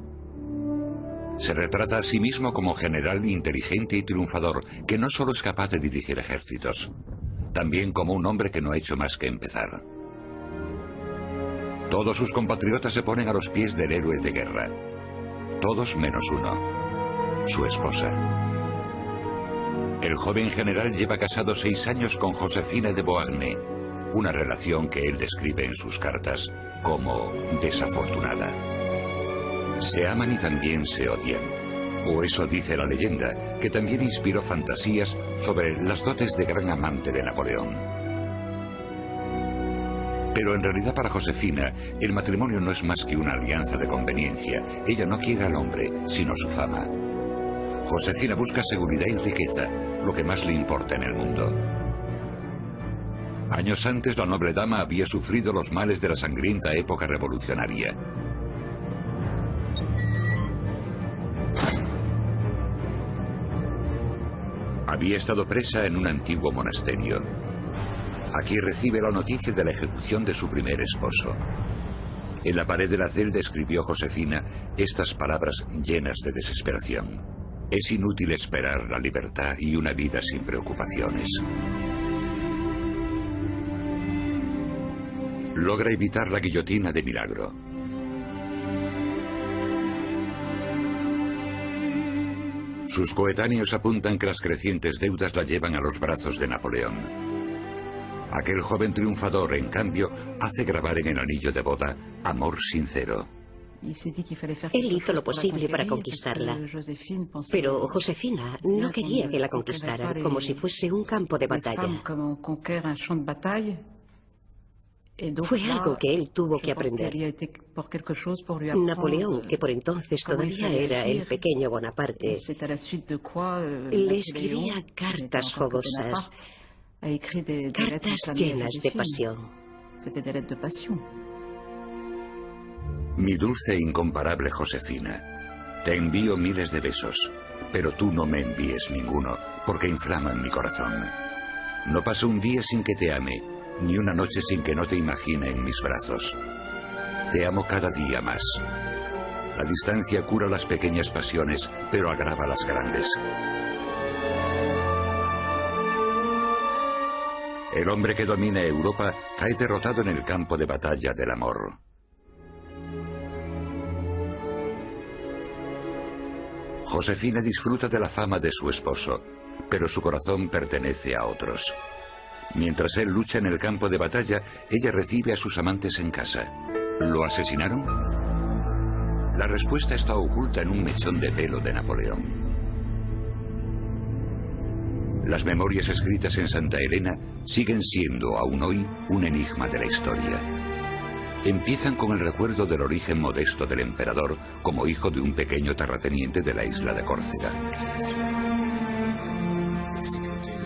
A: Se retrata a sí mismo como general inteligente y triunfador, que no solo es capaz de dirigir ejércitos, también como un hombre que no ha hecho más que empezar. Todos sus compatriotas se ponen a los pies del héroe de guerra. Todos menos uno: su esposa. El joven general lleva casado 6 años con Josefina de Beauharnais, una relación que él describe en sus cartas como desafortunada. Se aman y también se odian. O eso dice la leyenda, que también inspiró fantasías sobre las dotes de gran amante de Napoleón. Pero en realidad para Josefina, el matrimonio no es más que una alianza de conveniencia. Ella no quiere al hombre, sino su fama. Josefina busca seguridad y riqueza, lo que más le importa en el mundo. Años antes, la noble dama había sufrido los males de la sangrienta época revolucionaria. Había estado presa en un antiguo monasterio. Aquí recibe la noticia de la ejecución de su primer esposo. En la pared de la celda escribió Josefina estas palabras llenas de desesperación: es inútil esperar la libertad y una vida sin preocupaciones. Logra evitar la guillotina de milagro. Sus coetáneos apuntan que las crecientes deudas la llevan a los brazos de Napoleón. Aquel joven triunfador, en cambio, hace grabar en el anillo de boda amor sincero.
E: Él hizo lo posible para conquistarla, pero Josefina no quería que la conquistara, como si fuese un campo de batalla. Fue algo que él tuvo que aprender. Napoleón, que por entonces todavía era el pequeño Bonaparte, le escribía cartas fogosas, cartas llenas de pasión.
A: Mi dulce e incomparable Josefina, te envío miles de besos, pero tú no me envíes ninguno, porque inflaman mi corazón. No pasa un día sin que te ame, ni una noche sin que no te imagine en mis brazos. Te amo cada día más. La distancia cura las pequeñas pasiones, pero agrava las grandes. El hombre que domina Europa cae derrotado en el campo de batalla del amor. Josefina disfruta de la fama de su esposo, pero su corazón pertenece a otros. Mientras él lucha en el campo de batalla, ella recibe a sus amantes en casa. ¿Lo asesinaron? La respuesta está oculta en un mechón de pelo de Napoleón. Las memorias escritas en Santa Elena siguen siendo, aún hoy, un enigma de la historia. Empiezan con el recuerdo del origen modesto del emperador como hijo de un pequeño terrateniente de la isla de Córcega.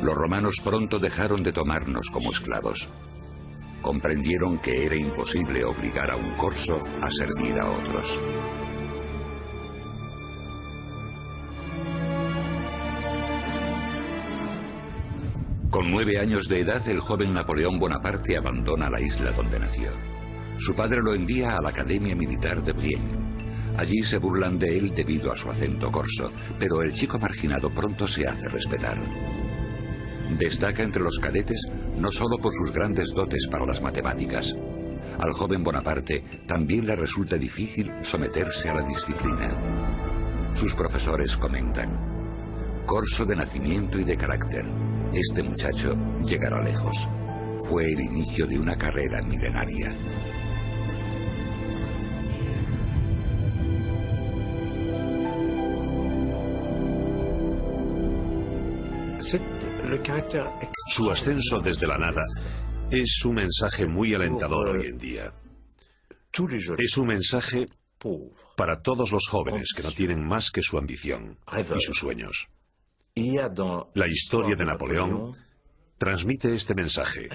A: Los romanos pronto dejaron de tomarnos como esclavos. Comprendieron que era imposible obligar a un corso a servir a otros. Con 9 años de edad, el joven Napoleón Bonaparte abandona la isla donde nació. Su padre lo envía a la Academia Militar de Brienne. Allí se burlan de él debido a su acento corso, pero el chico marginado pronto se hace respetar. Destaca entre los cadetes no solo por sus grandes dotes para las matemáticas. Al joven Bonaparte también le resulta difícil someterse a la disciplina. Sus profesores comentan: corso de nacimiento y de carácter, este muchacho llegará lejos. Fue el inicio de una carrera milenaria.
B: Su ascenso desde la nada es un mensaje muy alentador hoy en día. Es un mensaje para todos los jóvenes que no tienen más que su ambición y sus sueños. La historia de Napoleón transmite este mensaje.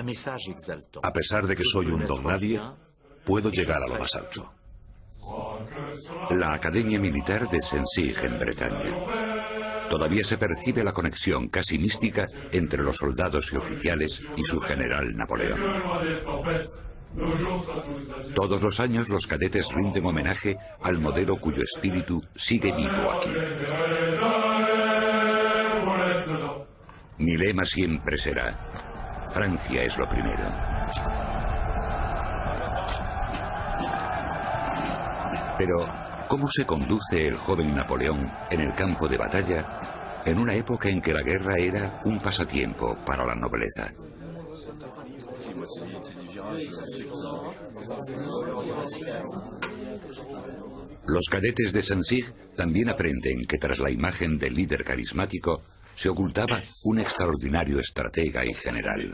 B: A pesar de que soy un don nadie, puedo llegar a lo más alto.
A: La Academia Militar de Saint-Cyr, en Bretaña. Todavía se percibe la conexión casi mística entre los soldados y oficiales y su general Napoleón. Todos los años los cadetes rinden homenaje al modelo cuyo espíritu sigue vivo aquí. Mi lema siempre será: Francia es lo primero. Pero, ¿cómo se conduce el joven Napoleón en el campo de batalla en una época en que la guerra era un pasatiempo para la nobleza? Los cadetes de Saint-Cyr también aprenden que tras la imagen del líder carismático se ocultaba un extraordinario estratega y general.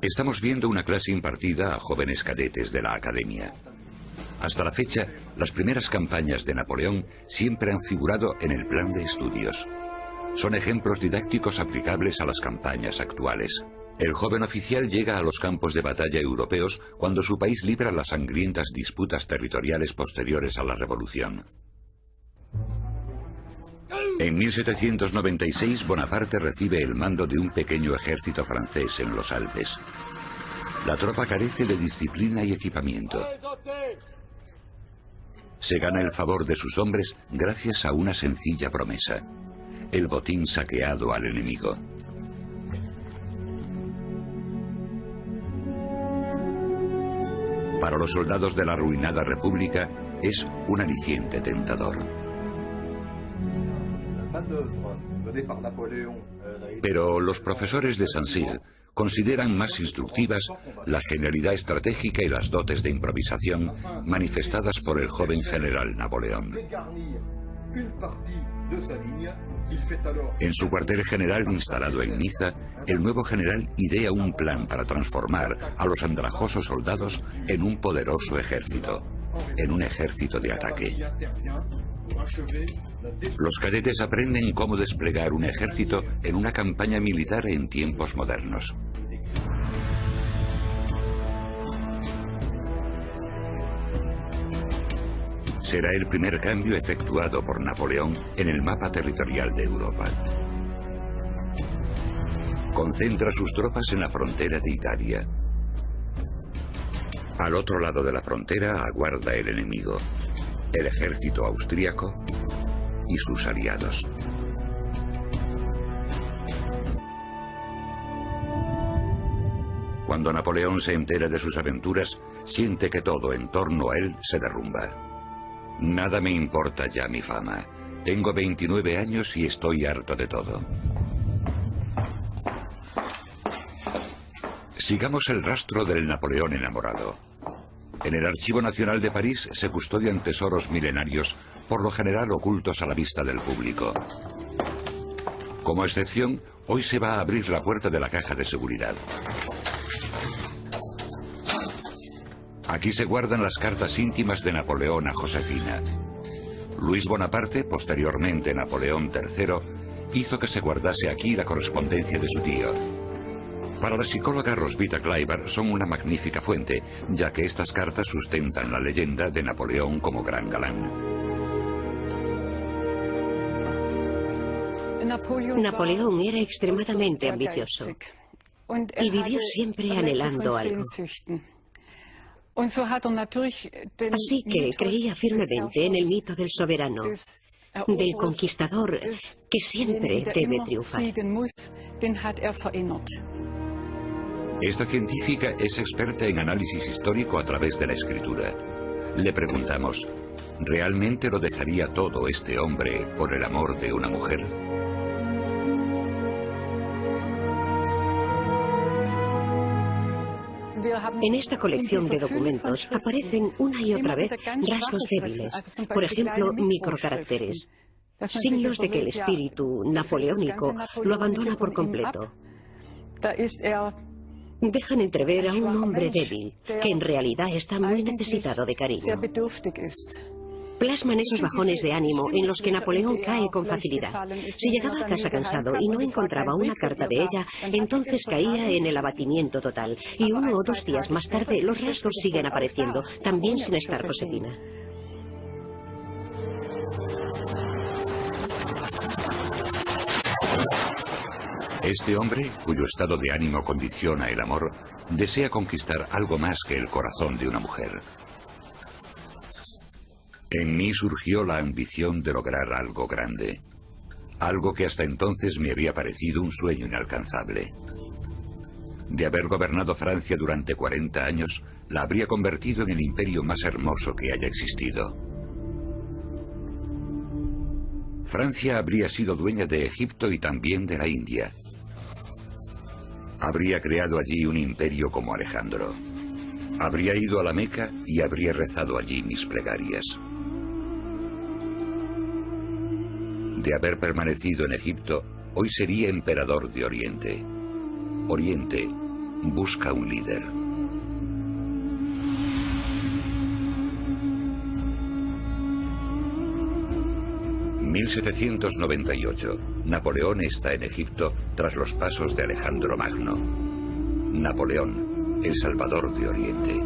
A: Estamos viendo una clase impartida a jóvenes cadetes de la academia. Hasta la fecha, las primeras campañas de Napoleón siempre han figurado en el plan de estudios. Son ejemplos didácticos aplicables a las campañas actuales. El joven oficial llega a los campos de batalla europeos cuando su país libra las sangrientas disputas territoriales posteriores a la Revolución. En 1796, Bonaparte recibe el mando de un pequeño ejército francés en los Alpes. La tropa carece de disciplina y equipamiento. Se gana el favor de sus hombres gracias a una sencilla promesa: el botín saqueado al enemigo. Para los soldados de la arruinada República es un aliciente tentador. Pero los profesores de Saint-Cyr consideran más instructivas la genialidad estratégica y las dotes de improvisación manifestadas por el joven general Napoleón. En su cuartel general instalado en Niza, el nuevo general idea un plan para transformar a los andrajosos soldados en un poderoso ejército, en un ejército de ataque. Los cadetes aprenden cómo desplegar un ejército en una campaña militar en tiempos modernos. Será el primer cambio efectuado por Napoleón en el mapa territorial de Europa. Concentra sus tropas en la frontera de Italia. Al otro lado de la frontera aguarda el enemigo, el ejército austríaco y sus aliados. Cuando Napoleón se entera de sus aventuras, siente que todo en torno a él se derrumba. Nada me importa ya mi fama. Tengo 29 años y estoy harto de todo. Sigamos el rastro del Napoleón enamorado. En el Archivo Nacional de París se custodian tesoros milenarios, por lo general ocultos a la vista del público. Como excepción, hoy se va a abrir la puerta de la caja de seguridad. Aquí se guardan las cartas íntimas de Napoleón a Josefina. Luis Bonaparte, posteriormente Napoleón III, hizo que se guardase aquí la correspondencia de su tío. Para la psicóloga Roswitha Kleiber son una magnífica fuente, ya que estas cartas sustentan la leyenda de Napoleón como gran galán.
E: Napoleón era extremadamente ambicioso y vivió siempre anhelando algo. Así que creía firmemente en el mito del soberano, del conquistador que siempre debe triunfar.
A: Esta científica es experta en análisis histórico a través de la escritura. Le preguntamos, ¿realmente lo dejaría todo este hombre por el amor de una mujer?
E: En esta colección de documentos aparecen una y otra vez rasgos débiles, por ejemplo, microcaracteres, signos de que el espíritu napoleónico lo abandona por completo. Dejan entrever a un hombre débil, que en realidad está muy necesitado de cariño. Plasman esos bajones de ánimo en los que Napoleón cae con facilidad. Si llegaba a casa cansado y no encontraba una carta de ella, entonces caía en el abatimiento total. Y 1 o 2 días más tarde los rasgos siguen apareciendo, también sin estar Josefina.
A: Este hombre, cuyo estado de ánimo condiciona el amor, desea conquistar algo más que el corazón de una mujer. En mí surgió la ambición de lograr algo grande, algo que hasta entonces me había parecido un sueño inalcanzable. De haber gobernado Francia durante 40 años, la habría convertido en el imperio más hermoso que haya existido. Francia habría sido dueña de Egipto y también de la India. Habría creado allí un imperio como Alejandro. Habría ido a la Meca y habría rezado allí mis plegarias. De haber permanecido en Egipto, hoy sería emperador de Oriente. Oriente busca un líder. En 1798, Napoleón está en Egipto tras los pasos de Alejandro Magno. Napoleón, el salvador de Oriente.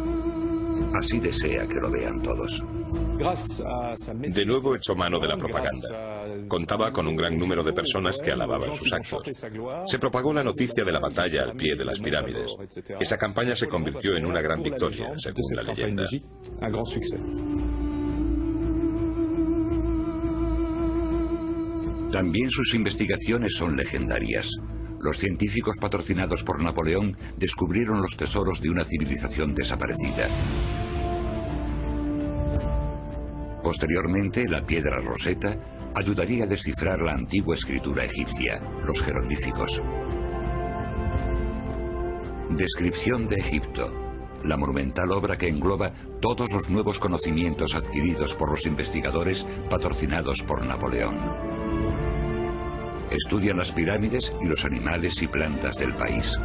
A: Así desea que lo vean todos.
C: De nuevo echó mano de la propaganda. Contaba con un gran número de personas que alababan sus actos. Se propagó la noticia de la batalla al pie de las pirámides. Esa campaña se convirtió en una gran victoria, según la leyenda.
A: También sus investigaciones son legendarias. Los científicos patrocinados por Napoleón descubrieron los tesoros de una civilización desaparecida. Posteriormente, la piedra Rosetta ayudaría a descifrar la antigua escritura egipcia, los jeroglíficos. Descripción de Egipto, la monumental obra que engloba todos los nuevos conocimientos adquiridos por los investigadores patrocinados por Napoleón. Estudian las pirámides y los animales y plantas del país.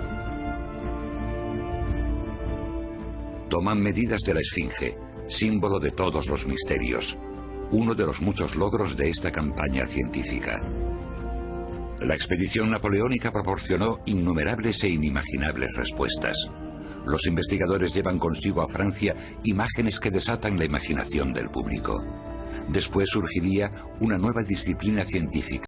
A: Toman medidas de la Esfinge, símbolo de todos los misterios, uno de los muchos logros de esta campaña científica. La expedición napoleónica proporcionó innumerables e inimaginables respuestas. Los investigadores llevan consigo a Francia imágenes que desatan la imaginación del público. Después surgiría una nueva disciplina científica.